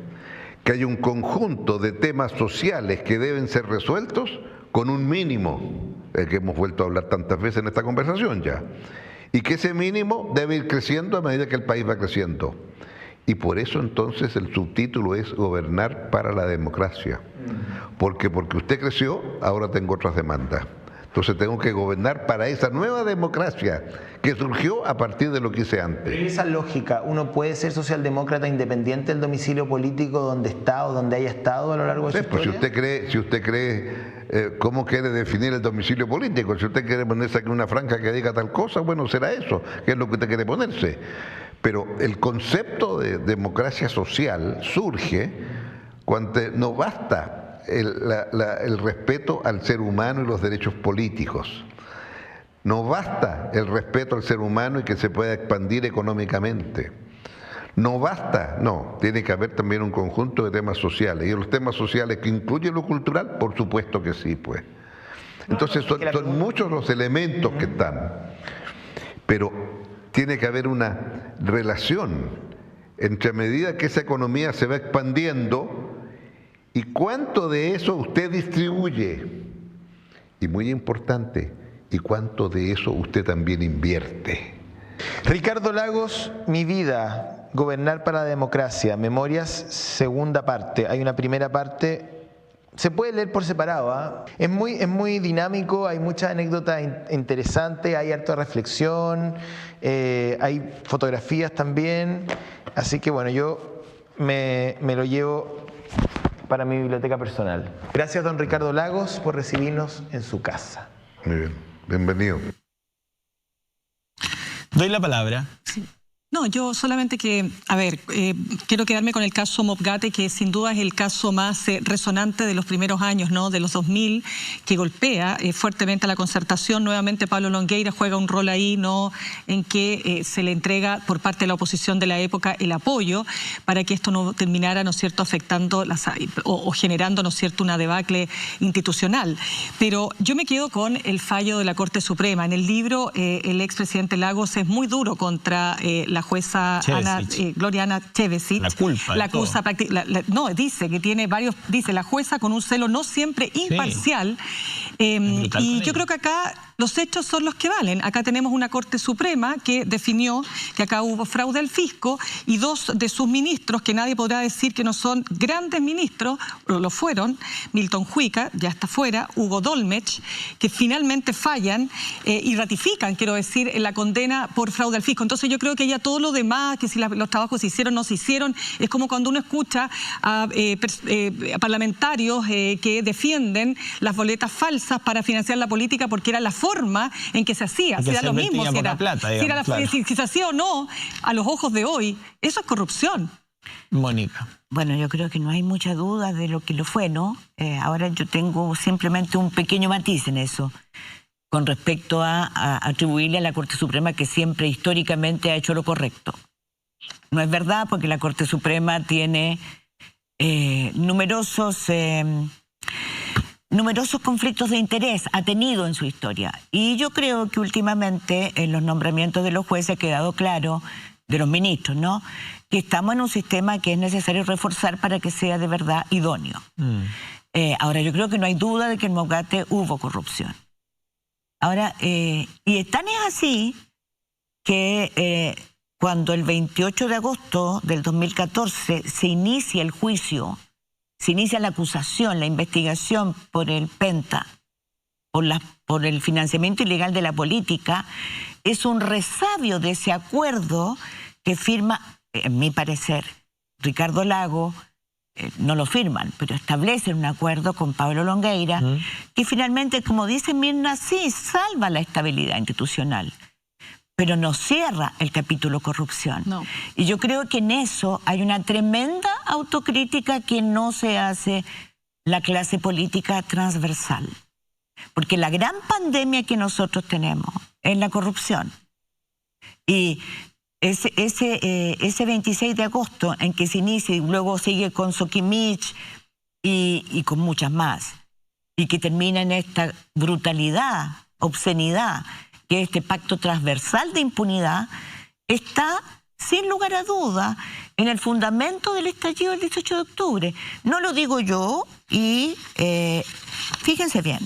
que hay un conjunto de temas sociales que deben ser resueltos con un mínimo, que hemos vuelto a hablar tantas veces en esta conversación ya, y que ese mínimo debe ir creciendo a medida que el país va creciendo. Y por eso entonces el subtítulo es Gobernar para la democracia. Porque usted creció, ahora tengo otras demandas. Entonces tengo que gobernar para esa nueva democracia que surgió a partir de lo que hice antes. En esa lógica, ¿uno puede ser socialdemócrata independiente del domicilio político donde está o donde haya estado a lo largo de su historia? Pues si usted cree, ¿cómo quiere definir el domicilio político? Si usted quiere ponerse aquí una franja que diga tal cosa, bueno, será eso, que es lo que usted quiere ponerse. Pero el concepto de democracia social surge cuando no basta el respeto al ser humano y los derechos políticos. No basta el respeto al ser humano y que se pueda expandir económicamente. No basta, no, tiene que haber también un conjunto de temas sociales. Y los temas sociales que incluyen lo cultural, por supuesto que sí, pues. Entonces son muchos los elementos que están. Pero tiene que haber una relación entre a medida que esa economía se va expandiendo y cuánto de eso usted distribuye. Y muy importante, y cuánto de eso usted también invierte. Ricardo Lagos, Mi vida, Gobernar para la democracia, Memorias, segunda parte. Hay una primera parte, se puede leer por separado, ¿eh? Es muy dinámico, hay muchas anécdotas interesantes, hay harta reflexión, hay fotografías también, así que bueno, yo me lo llevo para mi biblioteca personal. Gracias, don Ricardo Lagos, por recibirnos en su casa. Muy bien, bienvenido. Doy la palabra. Sí. No, yo solamente que, quiero quedarme con el caso Mopgate, que sin duda es el caso más resonante de los primeros años, ¿no? De los 2000, que golpea fuertemente a la concertación. Nuevamente Pablo Longueira juega un rol ahí, ¿no? En que se le entrega por parte de la oposición de la época el apoyo para que esto no terminara, ¿no es cierto?, afectando o generando, ¿no es cierto?, una debacle institucional. Pero yo me quedo con el fallo de la Corte Suprema. En el libro, el expresidente Lagos es muy duro contra la jueza Gloria Ana Chevesic. La culpa. La acusa no, dice que tiene varios, dice la jueza con un celo no siempre imparcial. Y yo creo que acá los hechos son los que valen. Acá tenemos una Corte Suprema que definió que acá hubo fraude al fisco y dos de sus ministros, que nadie podrá decir que no son grandes ministros, lo fueron, Milton Juica, ya está fuera, Hugo Dolmech, que finalmente fallan y ratifican, quiero decir, la condena por fraude al fisco. Entonces yo creo que ya todo lo demás, que si los trabajos se hicieron o no se hicieron, es como cuando uno escucha a parlamentarios que defienden las boletas falsas para financiar la política porque era la forma en que se hacía. Si era lo mismo, si se hacía o no, a los ojos de hoy, eso es corrupción. Mónica. Bueno, yo creo que no hay mucha duda de lo que lo fue, ¿no? Ahora yo tengo simplemente un pequeño matiz en eso, con respecto a atribuirle a la Corte Suprema que siempre históricamente ha hecho lo correcto. No es verdad, porque la Corte Suprema tiene numerosos conflictos de interés, ha tenido en su historia. Y yo creo que últimamente en los nombramientos de los jueces ha quedado claro, de los ministros, ¿no?, que estamos en un sistema que es necesario reforzar para que sea de verdad idóneo. Ahora, yo creo que no hay duda de que en Mopgate hubo corrupción. Ahora, y tan es así que cuando el 28 de agosto del 2014 se inicia el juicio, se inicia la acusación, la investigación por el Penta, por el financiamiento ilegal de la política, es un resabio de ese acuerdo que firma, en mi parecer, Ricardo Lagos. No lo firman, pero establecen un acuerdo con Pablo Longueira que finalmente, como dice Mirna, sí, salva la estabilidad institucional, pero no cierra el capítulo corrupción. No. Y yo creo que en eso hay una tremenda autocrítica que no se hace la clase política transversal. Porque la gran pandemia que nosotros tenemos es la corrupción. Y ese 26 de agosto en que se inicia y luego sigue con Soquimich y con muchas más, y que termina en esta brutalidad, obscenidad, que es este pacto transversal de impunidad, está sin lugar a duda, en el fundamento del estallido del 18 de octubre. No lo digo yo y fíjense bien,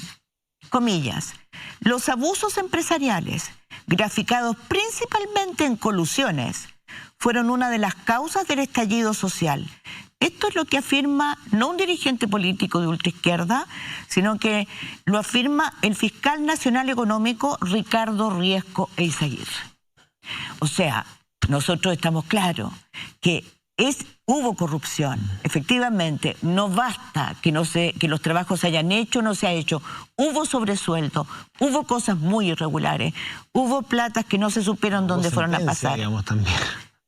comillas, los abusos empresariales, graficados principalmente en colusiones, fueron una de las causas del estallido social. Esto es lo que afirma no un dirigente político de ultraizquierda, sino que lo afirma el fiscal nacional económico Ricardo Riesco Eizaguirre. O sea, nosotros estamos claros que hubo corrupción. Efectivamente, no basta que los trabajos se hayan hecho o no se ha hecho. Hubo sobresueldo, hubo cosas muy irregulares, hubo platas que no se supieron dónde fueron a pasar. También.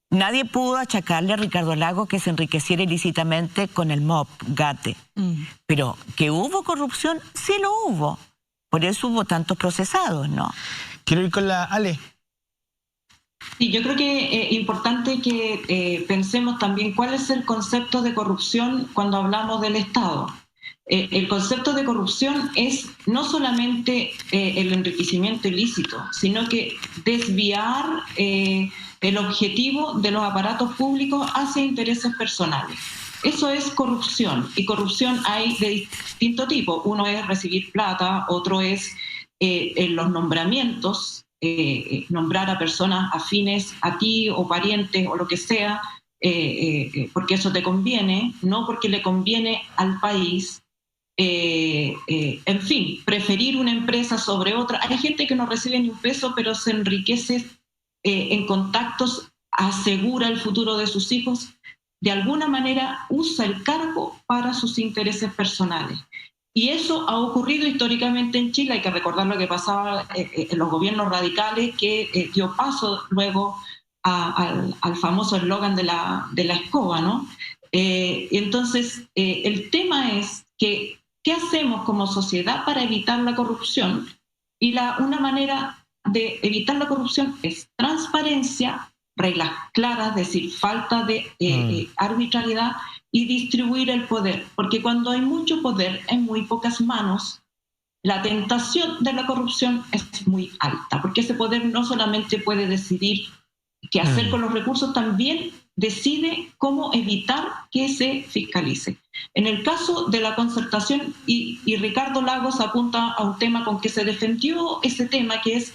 Nadie pudo achacarle a Ricardo Lagos que se enriqueciera ilícitamente con el MOP, GATE. Pero que hubo corrupción, sí lo hubo. Por eso hubo tantos procesados, ¿no? Quiero ir con la Ale. Sí, yo creo que es importante que pensemos también cuál es el concepto de corrupción cuando hablamos del Estado. El concepto de corrupción es no solamente el enriquecimiento ilícito, sino que desviar el objetivo de los aparatos públicos hacia intereses personales. Eso es corrupción, y corrupción hay de distinto tipo. Uno es recibir plata, otro es en los nombramientos, nombrar a personas afines a ti o parientes o lo que sea, porque eso te conviene, no porque le conviene al país. En fin, preferir una empresa sobre otra. Hay gente que no recibe ni un peso, pero se enriquece en contactos, asegura el futuro de sus hijos. De alguna manera usa el cargo para sus intereses personales. Y eso ha ocurrido históricamente en Chile. Hay que recordar lo que pasaba en los gobiernos radicales, que dio paso luego al famoso eslogan de la escoba, ¿no? Entonces, el tema es que ¿qué hacemos como sociedad para evitar la corrupción? Y una manera de evitar la corrupción es transparencia, reglas claras, es decir, falta de arbitrariedad y distribuir el poder. Porque cuando hay mucho poder en muy pocas manos, la tentación de la corrupción es muy alta, porque ese poder no solamente puede decidir qué hacer con los recursos, también decide cómo evitar que se fiscalice. En el caso de la concertación, y Ricardo Lagos apunta a un tema con que se defendió ese tema, que es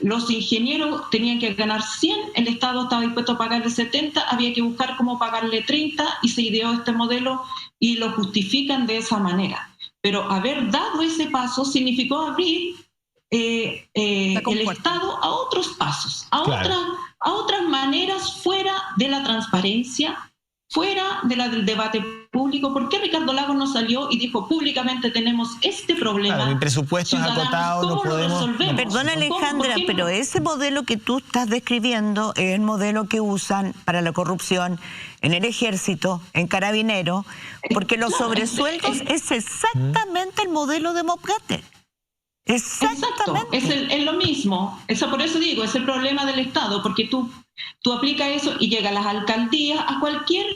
los ingenieros tenían que ganar 100, el Estado estaba dispuesto a pagarle 70, había que buscar cómo pagarle 30 y se ideó este modelo y lo justifican de esa manera. Pero haber dado ese paso significó abrir el Estado a otros pasos, a otras maneras fuera de la transparencia, fuera del debate público. ¿Por qué Ricardo Lagos no salió y dijo públicamente tenemos este problema? Claro, mi presupuesto es acotado, no podemos... Perdona, Alejandra, pero ese modelo que tú estás describiendo es el modelo que usan para la corrupción en el ejército, en carabineros, porque los sobresueldos es exactamente el modelo de MOP-GATE. Exactamente. Exacto, es lo mismo. Por eso digo, es el problema del Estado, porque tú aplicas eso y llega a las alcaldías, a cualquier,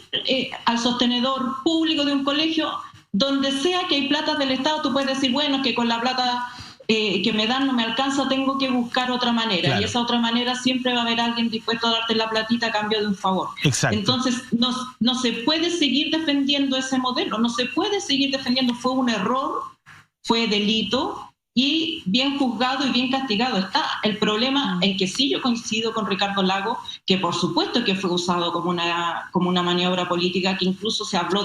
al sostenedor público de un colegio, donde sea que hay plata del Estado, tú puedes decir, bueno, que con la plata que me dan no me alcanza, tengo que buscar otra manera. Claro. Y esa otra manera siempre va a haber alguien dispuesto a darte la platita a cambio de un favor. Exacto. Entonces, no se puede seguir defendiendo ese modelo, no se puede seguir defendiendo. Fue un error, fue delito, y bien juzgado y bien castigado está. El problema en que sí yo coincido con Ricardo Lagos, que por supuesto que fue usado como una maniobra política, que incluso se habló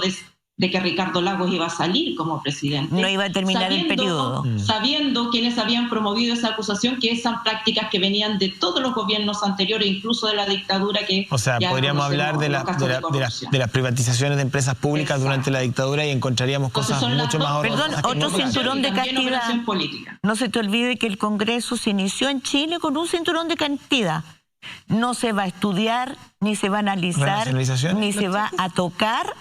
de que Ricardo Lagos iba a salir como presidente. No iba a terminar el periodo. Sabiendo quienes habían promovido esa acusación, que esas prácticas que venían de todos los gobiernos anteriores, incluso de la dictadura que... O sea, podríamos hablar de las privatizaciones de empresas públicas durante la dictadura y encontraríamos cosas mucho más ordenadas. Perdón, otro cinturón de castidad. No se te olvide que el Congreso se inició en Chile con un cinturón de castidad. No se va a estudiar, ni se va a analizar, ni se va a tocar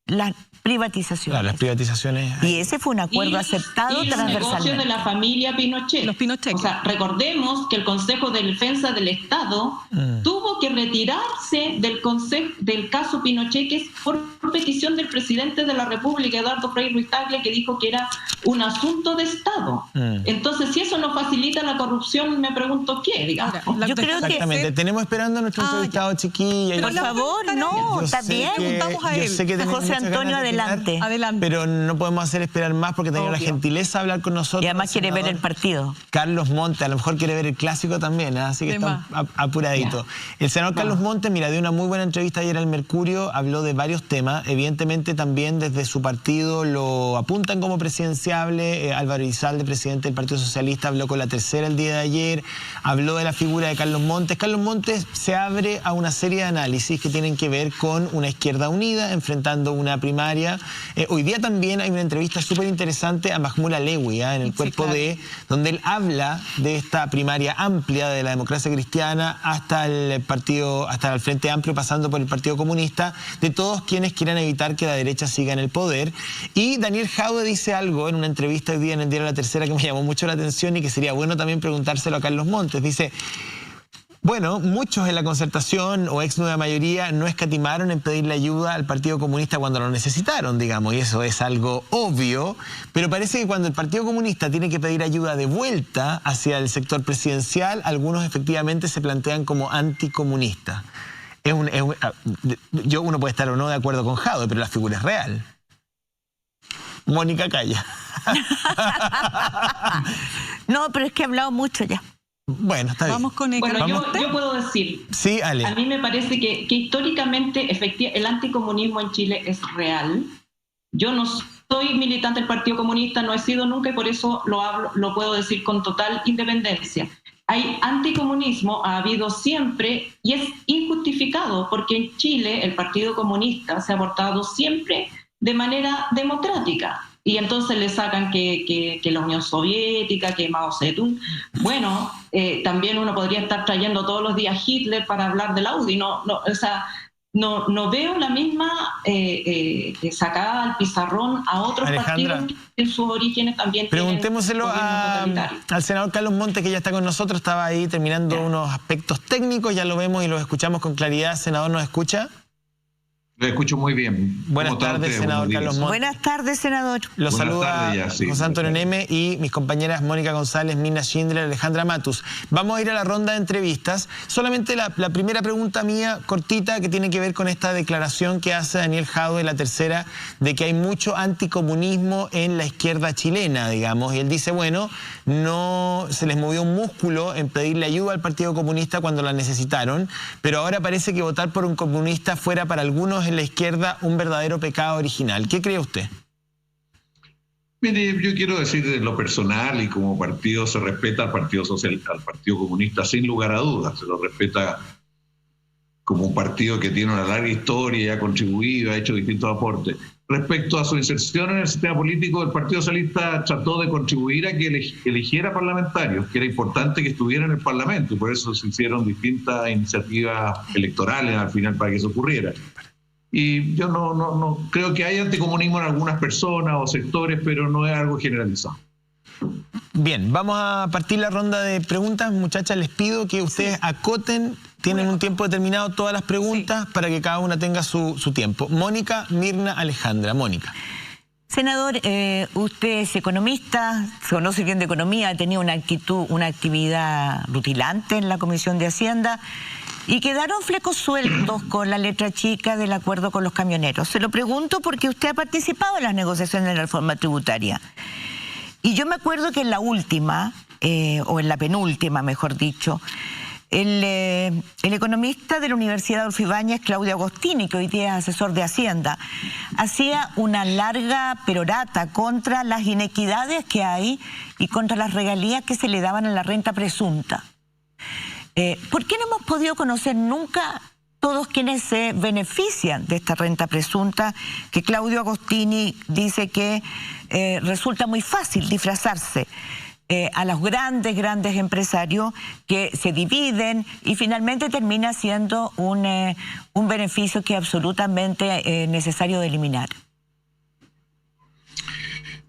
las privatizaciones. Claro, las privatizaciones. Y ese fue un acuerdo aceptado y los negocios de la familia Pinochet. Los Pinochet. O sea, recordemos que el Consejo de Defensa del Estado tuvo que retirarse del caso Pinochet, que es por petición del presidente de la República, Eduardo Frei Ruiz-Tagle, que dijo que era un asunto de Estado. Entonces, si eso no facilita la corrupción, me pregunto qué, digamos. Yo creo que... Exactamente. Tenemos esperando a nuestro entrevistado, chiquilla. Por favor, no, está bien. Preguntamos a él. Yo sé que tenemos José muchas ganas Antonio, de opinar, Adelante. pero no podemos hacer esperar más porque ha tenido la Obvio. gentileza de hablar con nosotros. Y además quiere ver senador el partido. Carlos Montes, a lo mejor quiere ver el clásico también, ¿eh? Así que De está apuradito. El senador Carlos Montes, mira, dio una muy buena entrevista ayer al Mercurio, habló de varios temas, evidentemente también desde su partido lo apuntan como presidenciable. Álvaro Elizalde, presidente del Partido Socialista, habló con La Tercera el día de ayer, habló de la figura de Carlos Montes. Carlos Montes se abre a una serie de análisis que tienen que ver con una izquierda unida, enfrentando una primaria. Hoy día también hay una entrevista súper interesante a Mahmoud Alewi, en el Cuerpo de, donde él habla de esta primaria amplia de la democracia cristiana hasta el partido, hasta el Frente Amplio, pasando por el Partido Comunista, de todos quienes quieran evitar que la derecha siga en el poder. Y Daniel Jadue dice algo en una entrevista hoy día en el diario La Tercera que me llamó mucho la atención y que sería bueno también preguntárselo a Carlos Montes. Dice: bueno, muchos en la Concertación o ex nueva mayoría no escatimaron en pedirle ayuda al Partido Comunista cuando lo necesitaron, digamos, y eso es algo obvio, pero parece que cuando el Partido Comunista tiene que pedir ayuda de vuelta hacia el sector presidencial, algunos efectivamente se plantean como anticomunistas. Uno puede estar o no de acuerdo con Jadwe, pero la figura es real. Mónica calla. No, pero es que he hablado mucho ya. Bueno, está bien. Vamos con el Bueno, yo puedo decir, sí, Ale. a mí me parece que históricamente el anticomunismo en Chile es real. Yo no soy militante del Partido Comunista, no he sido nunca, y por eso lo puedo decir con total independencia. Hay anticomunismo, ha habido siempre, y es injustificado, porque en Chile el Partido Comunista se ha portado siempre de manera democrática. Y entonces le sacan que la Unión Soviética, que Mao Zedong. Bueno, también uno podría estar trayendo todos los días Hitler para hablar del Audi. No veo la misma sacada al pizarrón a otros Alejandra, partidos que en sus orígenes también preguntémoselo al senador Carlos Montes, que ya está con nosotros, estaba ahí terminando unos aspectos técnicos, ya lo vemos y los escuchamos con claridad. Senador, ¿nos escucha? Lo escucho muy bien. Buenas tardes, senador Carlos Montes. Buenas tardes, senador. Los Buenas saluda tardes ya, sí. José Antonio Neme y mis compañeras Mónica González, Mina Schindler, Alejandra Matus. Vamos a ir a la ronda de entrevistas. Solamente la primera pregunta mía, cortita, que tiene que ver con esta declaración que hace Daniel Jadwe, La Tercera, de que hay mucho anticomunismo en la izquierda chilena, digamos. Y él dice, bueno, no se les movió un músculo en pedirle ayuda al Partido Comunista cuando la necesitaron, pero ahora parece que votar por un comunista fuera para algunos en la izquierda un verdadero pecado original. ¿Qué cree usted? Mire, yo quiero decir de lo personal, y como partido se respeta al Partido Socialista, al Partido Comunista sin lugar a dudas, se lo respeta como un partido que tiene una larga historia, ha contribuido, ha hecho distintos aportes. Respecto a su inserción en el sistema político, el Partido Socialista trató de contribuir a que eligiera parlamentarios, que era importante que estuvieran en el Parlamento, y por eso se hicieron distintas iniciativas electorales al final para que eso ocurriera. Y yo no creo que hay anticomunismo en algunas personas o sectores, pero no es algo generalizado. Bien, vamos a partir la ronda de preguntas. Muchachas, les pido que ustedes acoten, tienen un tiempo determinado todas las preguntas para que cada una tenga su tiempo. Mónica, Mirna, Alejandra. Mónica. Senador, usted es economista, se conoce bien de economía, ha tenido una actividad rutilante en la Comisión de Hacienda y quedaron flecos sueltos con la letra chica del acuerdo con los camioneros. Se lo pregunto porque usted ha participado en las negociaciones de la reforma tributaria. Y yo me acuerdo que en la última, o en la penúltima, mejor dicho, el economista de la Universidad Adolfo Ibáñez, Claudio Agostini, que hoy día es asesor de Hacienda, hacía una larga perorata contra las inequidades que hay y contra las regalías que se le daban a la renta presunta. ¿Por qué no hemos podido conocer nunca todos quienes se benefician de esta renta presunta, que Claudio Agostini dice que resulta muy fácil disfrazarse a los grandes empresarios que se dividen y finalmente termina siendo un beneficio que es absolutamente necesario de eliminar.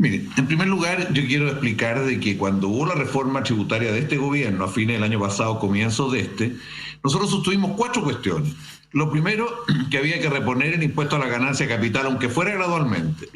Mire, en primer lugar, yo quiero explicar de que cuando hubo la reforma tributaria de este gobierno, a fines del año pasado, comienzos de este, nosotros sostuvimos 4 cuestiones. Lo primero, que había que reponer el impuesto a la ganancia de capital, aunque fuera gradualmente,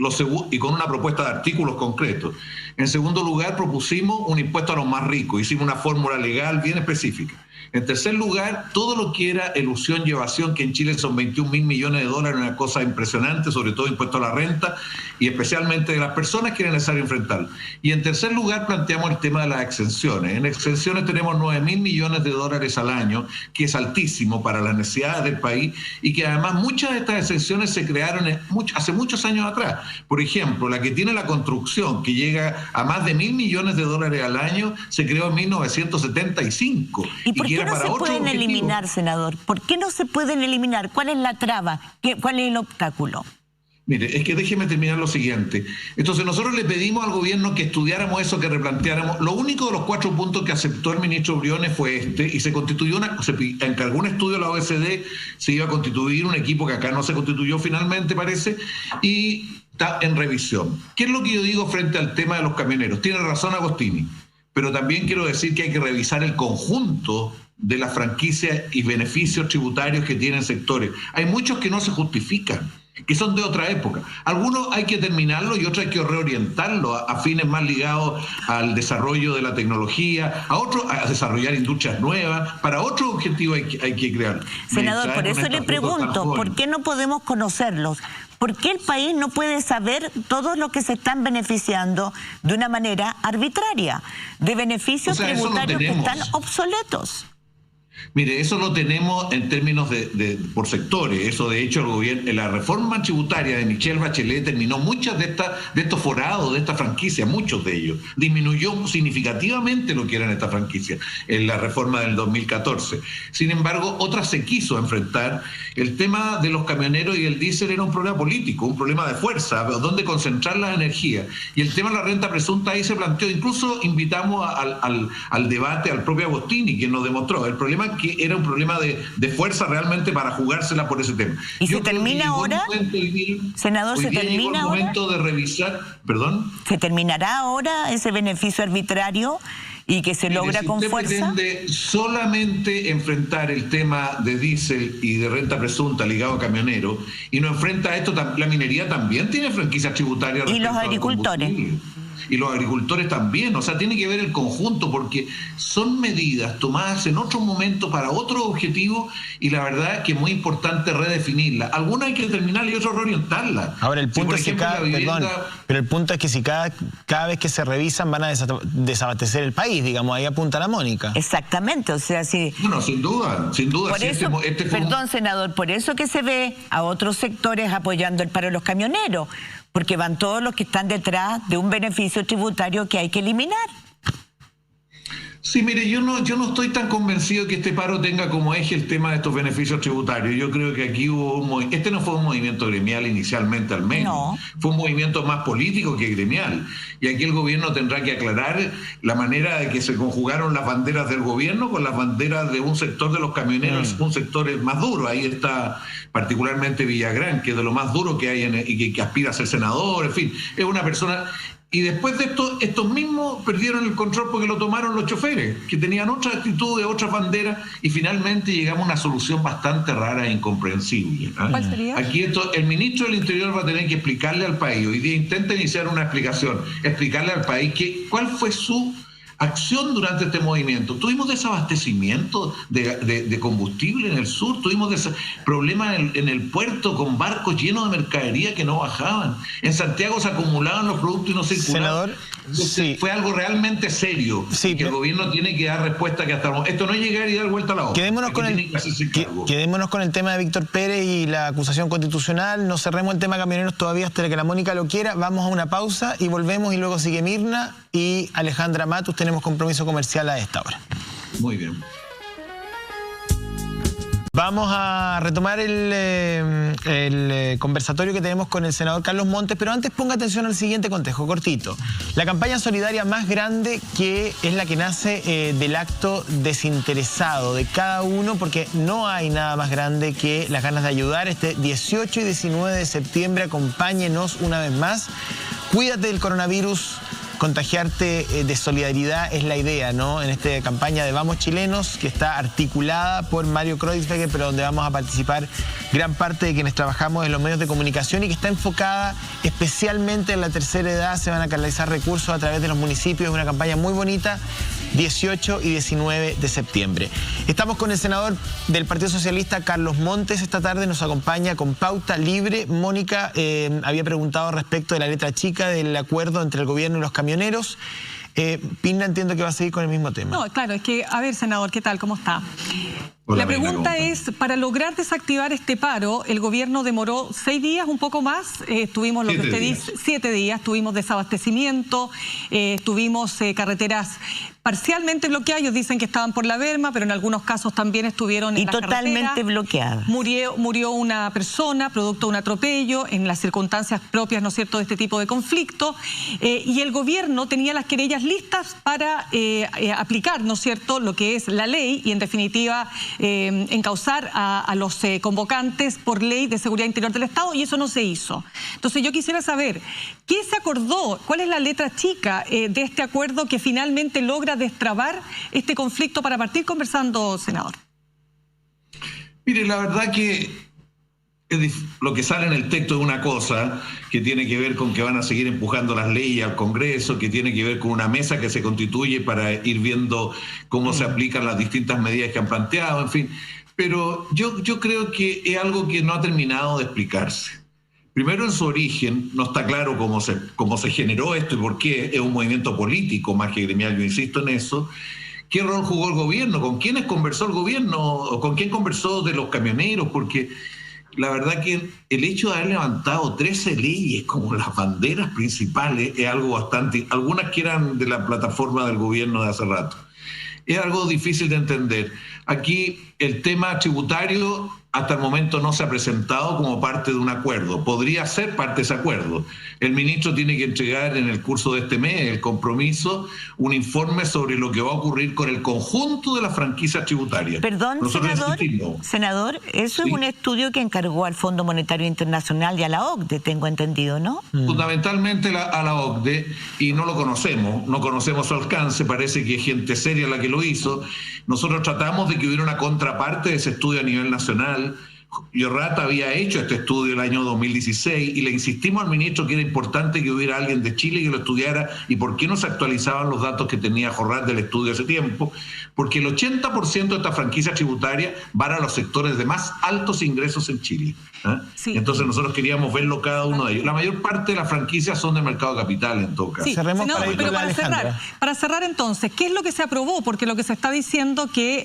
y con una propuesta de artículos concretos. En segundo lugar, propusimos un impuesto a los más ricos, hicimos una fórmula legal bien específica. En tercer lugar, todo lo que era elusión y evasión, que en Chile son 21.000 millones de dólares, una cosa impresionante, sobre todo impuesto a la renta y especialmente de las personas que era necesario enfrentar. Y en tercer lugar, planteamos el tema de las exenciones. En exenciones tenemos 9.000 millones de dólares al año, que es altísimo para las necesidades del país y que además muchas de estas exenciones se crearon hace muchos años atrás. Por ejemplo, la que tiene la construcción, que llega a más de 1.000 millones de dólares al año, se creó en 1975. ¿Y por qué no se pueden eliminar, senador? ¿Por qué no se pueden eliminar? ¿Cuál es la traba? ¿Cuál es el obstáculo? Mire, es que déjeme terminar lo siguiente. Entonces nosotros le pedimos al gobierno que estudiáramos eso, que replanteáramos. Lo único de los 4 puntos que aceptó el ministro Briones fue este, y se constituyó se encargó un estudio a la OECD, se iba a constituir un equipo que acá no se constituyó finalmente, parece, y está en revisión. ¿Qué es lo que yo digo frente al tema de los camioneros? Tiene razón Agostini, pero también quiero decir que hay que revisar el conjunto de las franquicias y beneficios tributarios que tienen sectores. Hay muchos que no se justifican, que son de otra época. Algunos hay que terminarlos y otros hay que reorientarlos a fines más ligados al desarrollo de la tecnología, a otros a desarrollar industrias nuevas, para otro objetivo hay que crear. Senador, por eso le pregunto, ¿por qué no podemos conocerlos? ¿Por qué el país no puede saber todo lo que se están beneficiando de una manera arbitraria, de beneficios tributarios que están obsoletos? Mire, eso lo tenemos en términos por sectores. Eso, de hecho, el gobierno, la reforma tributaria de Michelle Bachelet terminó muchas de estos forados, de estas franquicias, muchos de ellos. Disminuyó significativamente lo que eran estas franquicias en la reforma del 2014. Sin embargo, otras se quiso enfrentar. El tema de los camioneros y el diésel era un problema político, un problema de fuerza, donde concentrar las energías. Y el tema de la renta presunta ahí se planteó. Incluso invitamos al debate al propio Agostini, quien nos demostró el problema, que era un problema de fuerza realmente para jugársela por ese tema. ¿Y se termina ahora? Senador, ¿se termina ahora? Momento de revisar, ¿perdón? ¿Se terminará ahora ese beneficio arbitrario y que se logra con fuerza? Pretende solamente enfrentar el tema de diésel y de renta presunta ligado a camioneros y no enfrenta esto. La minería también tiene franquicias tributarias. ¿Y los agricultores? Y los agricultores también, o sea, tiene que ver el conjunto, porque son medidas tomadas en otro momento para otro objetivo y la verdad es que es muy importante redefinirlas. Algunas hay que terminarlas y otras reorientarlas. Ahora, el punto es que pero el punto es que si cada vez que se revisan van a desabastecer el país, digamos, ahí apunta la Mónica. Exactamente, o sea, si... Bueno, sin duda. Por eso, perdón, senador, por eso que se ve a otros sectores apoyando el paro de los camioneros, porque van todos los que están detrás de un beneficio tributario que hay que eliminar. Sí, mire, yo no estoy tan convencido que este paro tenga como eje el tema de estos beneficios tributarios. Yo creo que aquí este no fue un movimiento gremial inicialmente, al menos. No. Fue un movimiento más político que gremial. Y aquí el gobierno tendrá que aclarar la manera de que se conjugaron las banderas del gobierno con las banderas de un sector de los camioneros, un sector más duro. Ahí está particularmente Villagrán, que es de lo más duro que hay y que aspira a ser senador, en fin. Es una persona... Y después de esto, estos mismos perdieron el control porque lo tomaron los choferes, que tenían otra actitud, de otras banderas, y finalmente llegamos a una solución bastante rara e incomprensible. ¿Cuál sería? Aquí el ministro del Interior va a tener que explicarle al país, hoy día intenta iniciar una explicación, explicarle al país cuál fue su acción durante este movimiento. Tuvimos desabastecimiento de combustible en el sur, tuvimos problemas en el puerto con barcos llenos de mercadería que no bajaban. En Santiago se acumulaban los productos y no circulaban. Senador, sí. Fue algo realmente serio, sí, que el gobierno tiene que dar respuesta que hasta esto no es llegar y dar vuelta a la hoja. Quedémonos con el tema de Víctor Pérez y la acusación constitucional. No cerremos el tema camioneros todavía hasta que la Mónica lo quiera. Vamos a una pausa y volvemos, y luego sigue Mirna y Alejandra Matus. Tenemos compromiso comercial a esta hora. Muy bien. Vamos a retomar el conversatorio que tenemos con el senador Carlos Montes, pero antes ponga atención al siguiente contexto, cortito. La campaña solidaria más grande que es la que nace del acto desinteresado de cada uno, porque no hay nada más grande que las ganas de ayudar. Este 18 y 19 de septiembre, acompáñenos una vez más. Cuídate del coronavirus. Contagiarte de solidaridad es la idea, ¿no? En esta campaña de Vamos Chilenos, que está articulada por Mario Kreuzberger, pero donde vamos a participar gran parte de quienes trabajamos en los medios de comunicación y que está enfocada especialmente en la tercera edad. Se van a canalizar recursos a través de los municipios. Es una campaña muy bonita, 18 y 19 de septiembre. Estamos con el senador del Partido Socialista, Carlos Montes. Esta tarde nos acompaña con Pauta Libre. Mónica había preguntado respecto de la letra chica del acuerdo entre el gobierno y los camioneros. Pinda, entiendo que va a seguir con el mismo tema. No, claro, es que, a ver, senador, ¿qué tal? ¿Cómo está? Hola, la pregunta es, para lograr desactivar este paro, el gobierno demoró 6 días, un poco más, tuvimos lo que usted dice, 7 días, tuvimos desabastecimiento, tuvimos carreteras parcialmente bloqueadas. Ellos dicen que estaban por la berma, pero en algunos casos también estuvieron en la carretera. Y totalmente bloqueadas. Murió una persona producto de un atropello en las circunstancias propias, ¿no es cierto?, de este tipo de conflicto. Y el gobierno tenía las querellas listas para aplicar, ¿no es cierto?, lo que es la ley y en definitiva encauzar a los convocantes por ley de seguridad interior del Estado, y eso no se hizo. Entonces yo quisiera saber, ¿qué se acordó? ¿Cuál es la letra chica de este acuerdo que finalmente logra destrabar este conflicto para partir conversando, senador? Mire, la verdad que lo que sale en el texto es una cosa que tiene que ver con que van a seguir empujando las leyes al Congreso, que tiene que ver con una mesa que se constituye para ir viendo cómo se aplican las distintas medidas que han planteado, en fin. Pero yo creo que es algo que no ha terminado de explicarse. Primero, en su origen, no está claro cómo se generó esto y por qué. Es un movimiento político más que gremial, yo insisto en eso. ¿Qué rol jugó el gobierno? ¿Con quiénes conversó el gobierno? ¿O con quién conversó de los camioneros? Porque la verdad que el hecho de haber levantado 13 leyes como las banderas principales es algo bastante... Algunas que eran de la plataforma del gobierno de hace rato. Es algo difícil de entender. Aquí el tema tributario hasta el momento no se ha presentado como parte de un acuerdo. Podría ser parte de ese acuerdo. El ministro tiene que entregar en el curso de este mes, el compromiso, un informe sobre lo que va a ocurrir con el conjunto de las franquicias tributarias. Perdón, senador, eso es un estudio que encargó al Fondo Monetario Internacional y a la OCDE, tengo entendido, ¿no? Fundamentalmente a la OCDE, y no lo conocemos, no conocemos su alcance, parece que es gente seria la que lo hizo. Nosotros tratamos de que hubiera una contraparte de ese estudio a nivel nacional. Yorrata había hecho este estudio el año 2016 y le insistimos al ministro que era importante que hubiera alguien de Chile que lo estudiara y por qué no se actualizaban los datos que tenía Jorrat del estudio hace tiempo, porque el 80% de estas franquicias tributarias van a los sectores de más altos ingresos en Chile. Sí. Entonces nosotros queríamos verlo cada uno de ellos. La mayor parte de las franquicias son del mercado capital en todo caso. Sí, pero para cerrar entonces, ¿qué es lo que se aprobó? Porque lo que se está diciendo que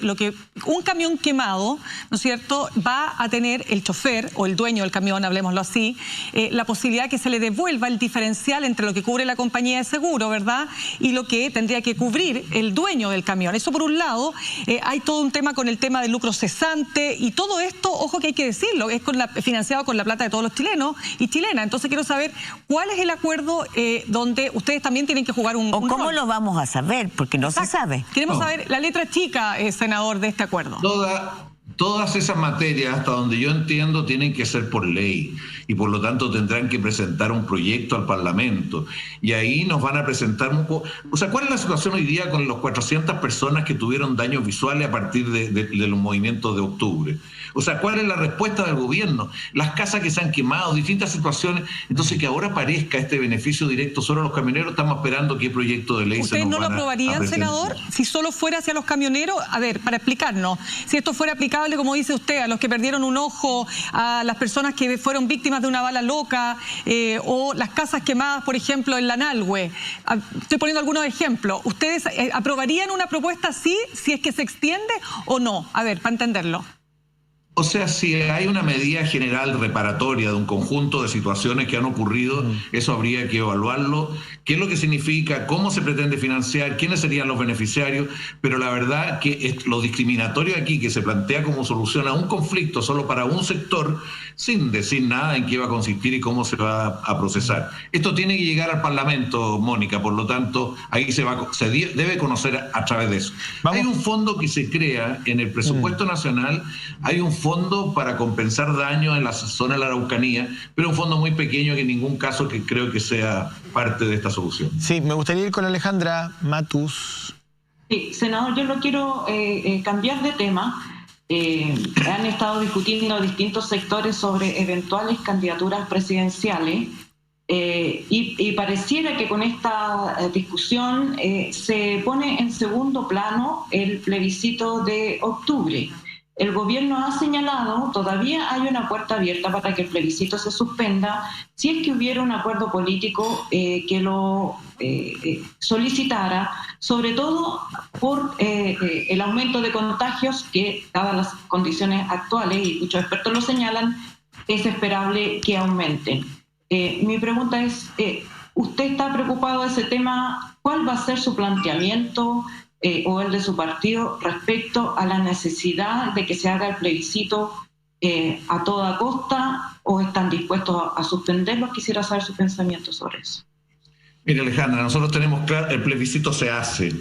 un camión quemado, ¿no es cierto?, va a tener el chofer o el dueño del camión, hablemoslo así, la posibilidad que se le devuelva el diferencial entre lo que cubre la compañía de seguro, ¿verdad?, y lo que tendría que cubrir el dueño del camión. Eso por un lado. Hay todo un tema con el tema del lucro cesante y todo esto, ojo que hay que decirlo, es financiado con la plata de todos los chilenos y chilenas. Entonces quiero saber cuál es el acuerdo donde ustedes también tienen que jugar un ¿cómo rol? lo vamos a saber? Porque no se sabe. Queremos saber la letra chica, senador, de este acuerdo. Todas esas materias, hasta donde yo entiendo, tienen que ser por ley y por lo tanto tendrán que presentar un proyecto al Parlamento y ahí nos van a presentar un poco... O sea, ¿cuál es la situación hoy día con los 400 personas que tuvieron daños visuales a partir de los movimientos de octubre? O sea, ¿cuál es la respuesta del gobierno? Las casas que se han quemado, distintas situaciones. Entonces, que ahora aparezca este beneficio directo solo a los camioneros, estamos esperando qué proyecto de ley se nos van a ¿Ustedes no lo aprobarían, senador? Si solo fuera hacia los camioneros, a ver, para explicarnos, si esto fuera aplicable, como dice usted, a los que perdieron un ojo, a las personas que fueron víctimas de una bala loca, o las casas quemadas, por ejemplo, en Lanalhue. Estoy poniendo algunos ejemplos. ¿Ustedes aprobarían una propuesta así, si es que se extiende o no? A ver, para entenderlo. O sea, si hay una medida general reparatoria de un conjunto de situaciones que han ocurrido, eso habría que evaluarlo. ¿Qué es lo que significa? ¿Cómo se pretende financiar? ¿Quiénes serían los beneficiarios? Pero la verdad que lo discriminatorio aquí, que se plantea como solución a un conflicto solo para un sector, sin decir nada en qué va a consistir y cómo se va a procesar. Esto tiene que llegar al Parlamento, Mónica, por lo tanto, ahí se debe conocer a través de eso. Hay un fondo que se crea en el presupuesto nacional, hay un fondo para compensar daños en la zona de la Araucanía, pero un fondo muy pequeño que en ningún caso que creo que sea parte de esta solución. Sí, me gustaría ir con Alejandra Matus. Sí, senador, yo lo quiero cambiar de tema. Han estado discutiendo distintos sectores sobre eventuales candidaturas presidenciales y pareciera que con esta discusión se pone en segundo plano el plebiscito de octubre. El gobierno ha señalado, todavía hay una puerta abierta para que el plebiscito se suspenda si es que hubiera un acuerdo político que lo solicitara, sobre todo por el aumento de contagios que, dadas las condiciones actuales, y muchos expertos lo señalan, es esperable que aumenten. Mi pregunta es, ¿usted está preocupado de ese tema? ¿Cuál va a ser su planteamiento o el de su partido respecto a la necesidad de que se haga el plebiscito a toda costa, o están dispuestos a suspenderlo? Quisiera saber su pensamiento sobre eso. Mire, Alejandra, nosotros tenemos claro, el plebiscito se hace.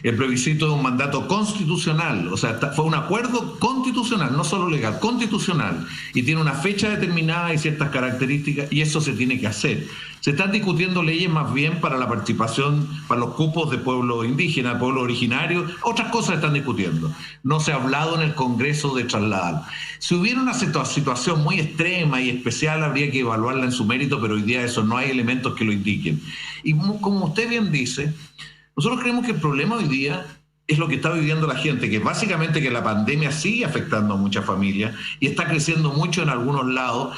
El plebiscito es un mandato constitucional, o sea, fue un acuerdo constitucional, no solo legal, constitucional, y tiene una fecha determinada y ciertas características, y eso se tiene que hacer. Se están discutiendo leyes más bien para la participación, para los cupos de pueblo indígena, pueblo originario, otras cosas se están discutiendo. No se ha hablado en el Congreso de trasladar. Si hubiera una situación muy extrema y especial, habría que evaluarla en su mérito, pero hoy día eso no hay elementos que lo indiquen. Y como usted bien dice, nosotros creemos que el problema hoy día es lo que está viviendo la gente, que básicamente que la pandemia sigue afectando a muchas familias y está creciendo mucho en algunos lados,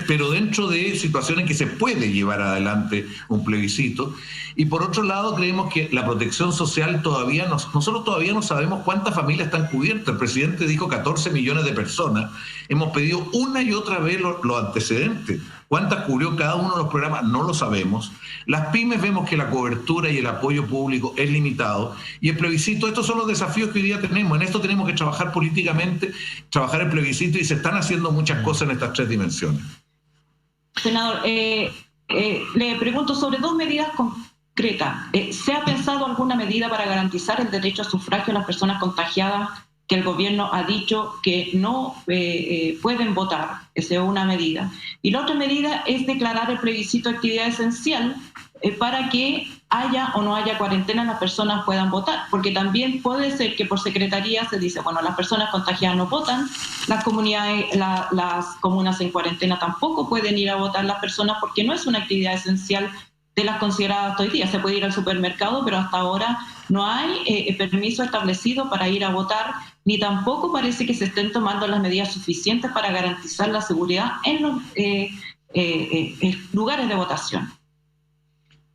pero dentro de situaciones que se puede llevar adelante un plebiscito. Y por otro lado, creemos que la protección social nosotros todavía no sabemos cuántas familias están cubiertas. El presidente dijo 14 millones de personas. Hemos pedido una y otra vez los antecedentes. ¿Cuántas cubrió cada uno de los programas? No lo sabemos. Las pymes vemos que la cobertura y el apoyo público es limitado. Y el plebiscito, estos son los desafíos que hoy día tenemos. En esto tenemos que trabajar políticamente, trabajar el plebiscito, y se están haciendo muchas cosas en estas tres dimensiones. Senador, le pregunto sobre dos medidas concretas. ¿Se ha pensado alguna medida para garantizar el derecho a sufragio a las personas contagiadas que el gobierno ha dicho que no pueden votar? Esa es una medida. Y la otra medida es declarar el plebiscito actividad esencial para que haya o no haya cuarentena, las personas puedan votar. Porque también puede ser que por secretaría se dice, bueno, las personas contagiadas no votan, las comunas en cuarentena tampoco pueden ir a votar las personas, porque no es una actividad esencial de las consideradas hoy día. Se puede ir al supermercado, pero hasta ahora no hay permiso establecido para ir a votar, ni tampoco parece que se estén tomando las medidas suficientes para garantizar la seguridad en los lugares de votación.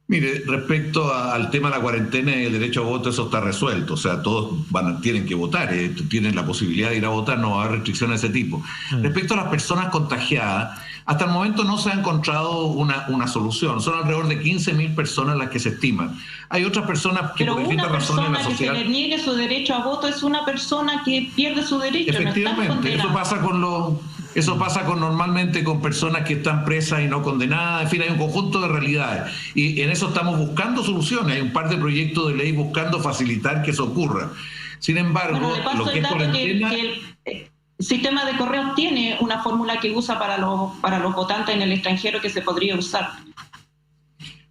Mire, respecto al tema de la cuarentena y el derecho a voto, eso está resuelto. O sea, todos tienen que votar, tienen la posibilidad de ir a votar, no va a haber restricciones de ese tipo. Respecto a las personas contagiadas, hasta el momento no se ha encontrado una solución. Son alrededor de 15.000 personas las que se estiman. Hay otras personas que por distintas razones en la sociedad... Pero una persona que se le niegue su derecho a voto es una persona que pierde su derecho. Efectivamente, no eso pasa normalmente con personas que están presas y no condenadas. En fin, hay un conjunto de realidades. Y en eso estamos buscando soluciones. Hay un par de proyectos de ley buscando facilitar que eso ocurra. Sin embargo, lo que es cuarentena... el sistema de correos tiene una fórmula que usa para los votantes en el extranjero que se podría usar.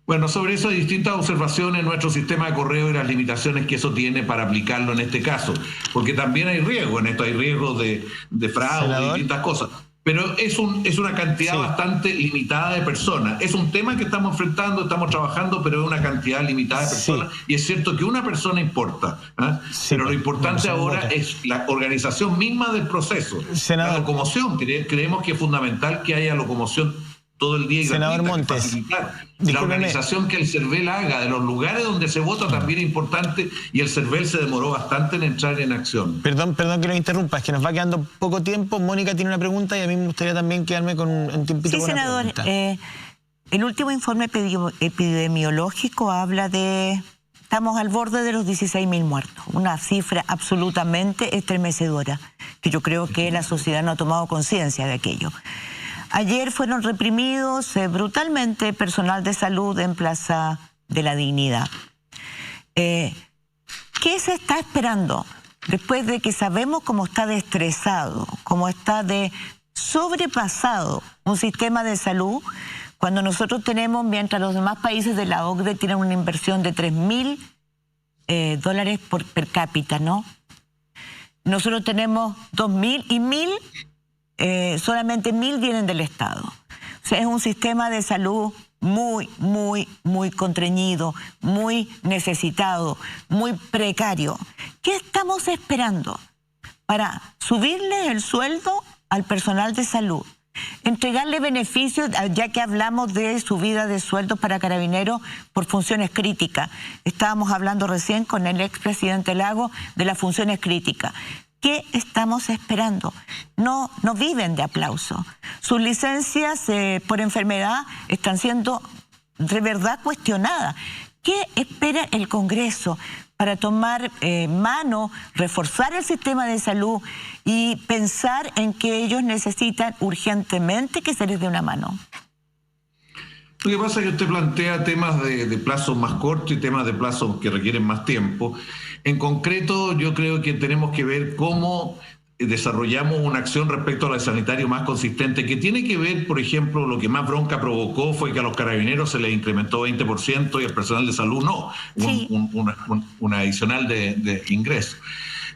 Bueno, sobre eso hay distintas observaciones en nuestro sistema de correo y las limitaciones que eso tiene para aplicarlo en este caso, porque también hay riesgo en esto, hay riesgo de fraude y distintas cosas. Pero es una cantidad bastante limitada de personas. Es un tema que estamos enfrentando, estamos trabajando, pero es una cantidad limitada de personas. Y es cierto que una persona importa, pero lo importante ahora es la organización misma del proceso. La locomoción, creemos que es fundamental que haya locomoción todo el día y Senador gratuita, Montes, facilitar La organización que el CERVEL haga de los lugares donde se vota también es importante, y el CERVEL se demoró bastante en entrar en acción. Perdón que lo interrumpa, es que nos va quedando poco tiempo. Mónica tiene una pregunta y a mí me gustaría también quedarme con un tiempito con una pregunta. Sí, senador. El último informe epidemiológico habla de... Estamos al borde de los 16.000 muertos, una cifra absolutamente estremecedora, que yo creo que la sociedad no ha tomado conciencia de aquello. Ayer fueron reprimidos brutalmente personal de salud en Plaza de la Dignidad. ¿Qué se está esperando después de que sabemos cómo está de estresado, cómo está de sobrepasado un sistema de salud, cuando nosotros tenemos, mientras los demás países de la OCDE tienen una inversión de $3.000 per cápita, ¿no? Nosotros tenemos 2.000 y 1.000, solamente 1.000 vienen del Estado. O sea, es un sistema de salud muy contrañido, muy necesitado, muy precario. ¿Qué estamos esperando para subirle el sueldo al personal de salud? Entregarle beneficios, ya que hablamos de subida de sueldos para carabineros por funciones críticas. Estábamos hablando recién con el expresidente Lago de las funciones críticas. ¿Qué estamos esperando? No viven de aplauso. Sus licencias por enfermedad están siendo de verdad cuestionadas. ¿Qué espera el Congreso para tomar mano, reforzar el sistema de salud y pensar en que ellos necesitan urgentemente que se les dé una mano? Lo que pasa es que usted plantea temas de plazos más cortos y temas de plazos que requieren más tiempo. En concreto, yo creo que tenemos que ver cómo desarrollamos una acción respecto al sanitario más consistente, que tiene que ver, por ejemplo, lo que más bronca provocó fue que a los carabineros se les incrementó 20% y al personal de salud no, sí. un adicional de ingreso.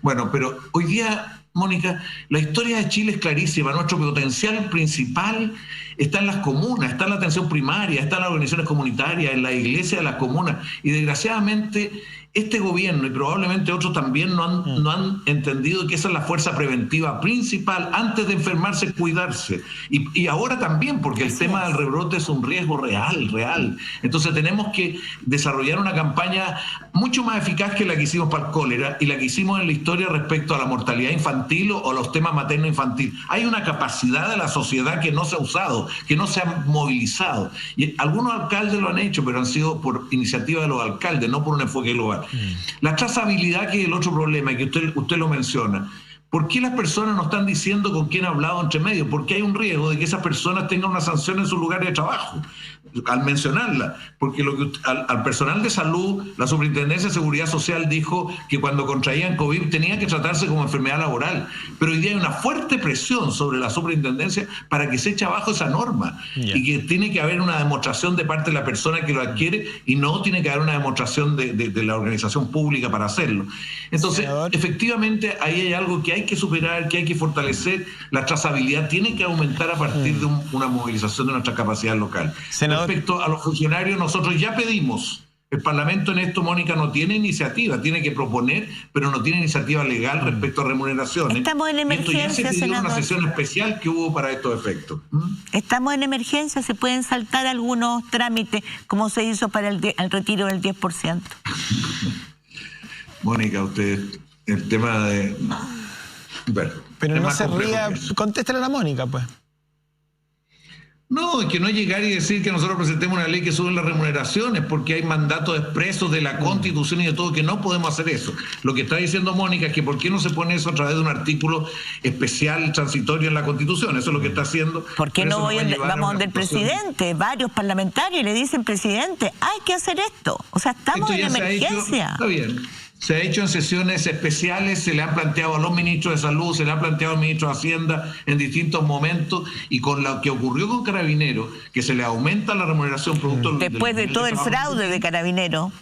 Bueno, pero hoy día, Mónica, la historia de Chile es clarísima. Nuestro potencial principal está en las comunas, está en la atención primaria, está en las organizaciones comunitarias, en la iglesia de las comunas, y desgraciadamente este gobierno y probablemente otros también no han entendido que esa es la fuerza preventiva principal. Antes de enfermarse, cuidarse. Y ahora también, porque el tema del rebrote es un riesgo real. Entonces tenemos que desarrollar una campaña mucho más eficaz que la que hicimos para el cólera y la que hicimos en la historia respecto a la mortalidad infantil o los temas materno-infantil. Hay una capacidad de la sociedad que no se ha usado, que no se ha movilizado. Y algunos alcaldes lo han hecho, pero han sido por iniciativa de los alcaldes, no por un enfoque global. La trazabilidad, que es el otro problema y que usted lo menciona. ¿Por qué las personas no están diciendo con quién ha hablado entre medio? Porque hay un riesgo de que esas personas tengan una sanción en su lugar de trabajo al mencionarla, porque al personal de salud, la Superintendencia de Seguridad Social dijo que cuando contraían COVID tenía que tratarse como enfermedad laboral, pero hoy día hay una fuerte presión sobre la Superintendencia para que se eche abajo esa norma y que tiene que haber una demostración de parte de la persona que lo adquiere y no tiene que haber una demostración de la organización pública para hacerlo. Entonces, efectivamente, ahí hay algo que hay que superar, que hay que fortalecer. La trazabilidad tiene que aumentar a partir de una movilización de nuestra capacidad local. Senador. Respecto a los funcionarios, nosotros ya pedimos. El Parlamento en esto, Mónica, no tiene iniciativa, tiene que proponer, pero no tiene iniciativa legal respecto a remuneraciones. Estamos en emergencia, esto ya se pidió senador. Una sesión especial que hubo para estos efectos. Estamos en emergencia, se pueden saltar algunos trámites, como se hizo para el retiro del 10%. Mónica, usted, el tema de... Bueno, pero no se ría, contéstale a la Mónica, pues. No, es que no es llegar y decir que nosotros presentemos una ley que sube las remuneraciones, porque hay mandatos expresos de la Constitución y de todo que no podemos hacer eso. Lo que está diciendo Mónica es que ¿por qué no se pone eso a través de un artículo especial transitorio en la Constitución? Eso es lo que está haciendo. ¿Por qué no vamos donde el presidente? Varios parlamentarios le dicen, presidente, hay que hacer esto. O sea, estamos en emergencia. Está bien. Se ha hecho en sesiones especiales, se le han planteado a los ministros de Salud, se le ha planteado al ministro de Hacienda en distintos momentos, y con lo que ocurrió con Carabineros, que se le aumenta la remuneración producto después de todo el fraude de Carabineros.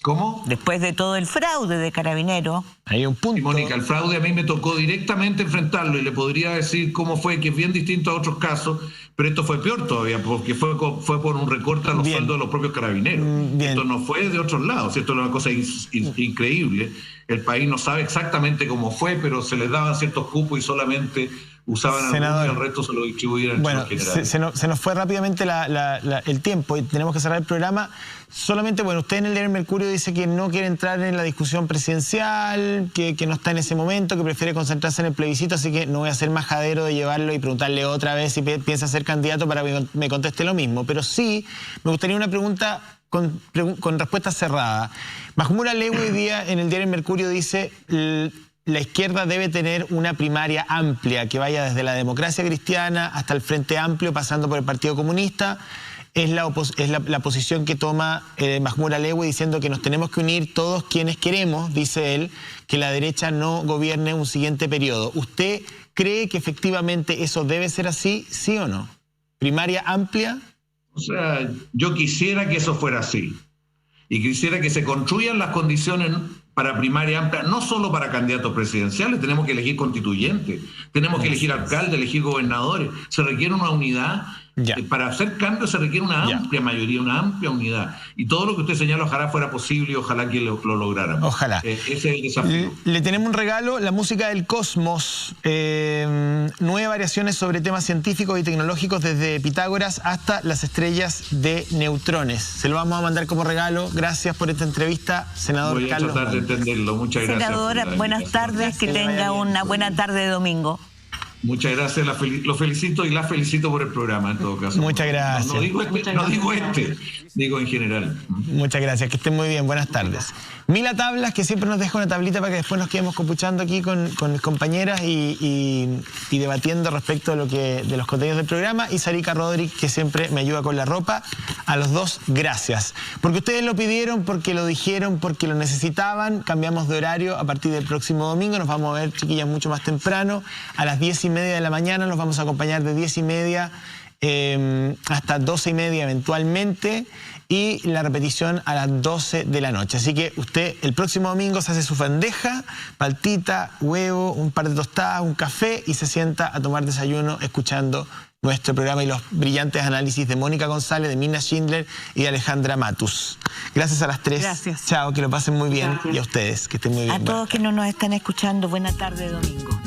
¿Cómo? Después de todo el fraude de Carabineros. Hay un punto. Y Mónica, el fraude a mí me tocó directamente enfrentarlo y le podría decir cómo fue, que es bien distinto a otros casos, Pero esto fue peor todavía, porque fue por un recorte a los sueldos de los propios carabineros. Esto no fue de otros lados, esto es una cosa increíble. El país no sabe exactamente cómo fue, pero se les daban ciertos cupos y solamente usaban algunos y el resto se lo distribuían bueno, en general. Se nos fue rápidamente el tiempo y tenemos que cerrar el programa. Solamente, bueno, usted en el diario Mercurio dice que no quiere entrar en la discusión presidencial, que no está en ese momento, que prefiere concentrarse en el plebiscito, así que no voy a ser majadero de llevarlo y preguntarle otra vez si piensa ser candidato para que me conteste lo mismo. Pero sí, me gustaría una pregunta con respuesta cerrada. Mahmoud Alewi hoy día en el diario Mercurio dice: la izquierda debe tener una primaria amplia que vaya desde la democracia cristiana hasta el Frente Amplio, pasando por el Partido Comunista. Es la posición que toma Mahmoud Alewi, diciendo que nos tenemos que unir todos quienes queremos, dice él, que la derecha no gobierne un siguiente periodo. ¿Usted cree que efectivamente eso debe ser así, sí o no? ¿Primaria amplia? O sea, yo quisiera que eso fuera así. Y quisiera que se construyan las condiciones para primaria amplia, no solo para candidatos presidenciales, tenemos que elegir constituyentes, tenemos que elegir alcaldes, elegir gobernadores. Se requiere una unidad. Para hacer cambios se requiere una amplia mayoría, una amplia unidad. Y todo lo que usted señala, ojalá fuera posible y ojalá que lo lográramos. Ojalá. Ese es el desafío. Le tenemos un regalo, la música del cosmos. 9 variaciones sobre temas científicos y tecnológicos, desde Pitágoras hasta las estrellas de neutrones. Se lo vamos a mandar como regalo. Gracias por esta entrevista, senador Carlos. Voy a tratar de entenderlo. Muchas gracias. Senadora, buenas tardes. Que tenga una buena tarde de domingo. Muchas gracias, lo felicito y la felicito por el programa en todo caso. Muchas gracias. No digo digo en general. Muchas gracias, que estén muy bien, buenas tardes. Mila Tablas, que siempre nos deja una tablita para que después nos quedemos compuchando aquí con mis compañeras y debatiendo respecto de los contenidos del programa. Y Sarika Rodríguez, que siempre me ayuda con la ropa. A los dos, gracias. Porque ustedes lo pidieron, porque lo dijeron, porque lo necesitaban. Cambiamos de horario a partir del próximo domingo. Nos vamos a ver, chiquillas, mucho más temprano. A las 10:30 de la mañana nos vamos a acompañar de 10:30 hasta 12:30 eventualmente, y la repetición a las 12 de la noche. Así que usted el próximo domingo se hace su bandeja, paltita, huevo, un par de tostadas, un café, y se sienta a tomar desayuno escuchando nuestro programa y los brillantes análisis de Mónica González, de Mina Schindler y de Alejandra Matus. Gracias a las tres. Gracias. Chao, que lo pasen muy bien. Gracias. Y a ustedes, que estén muy bien. A todos que no nos están escuchando, buena tarde domingo.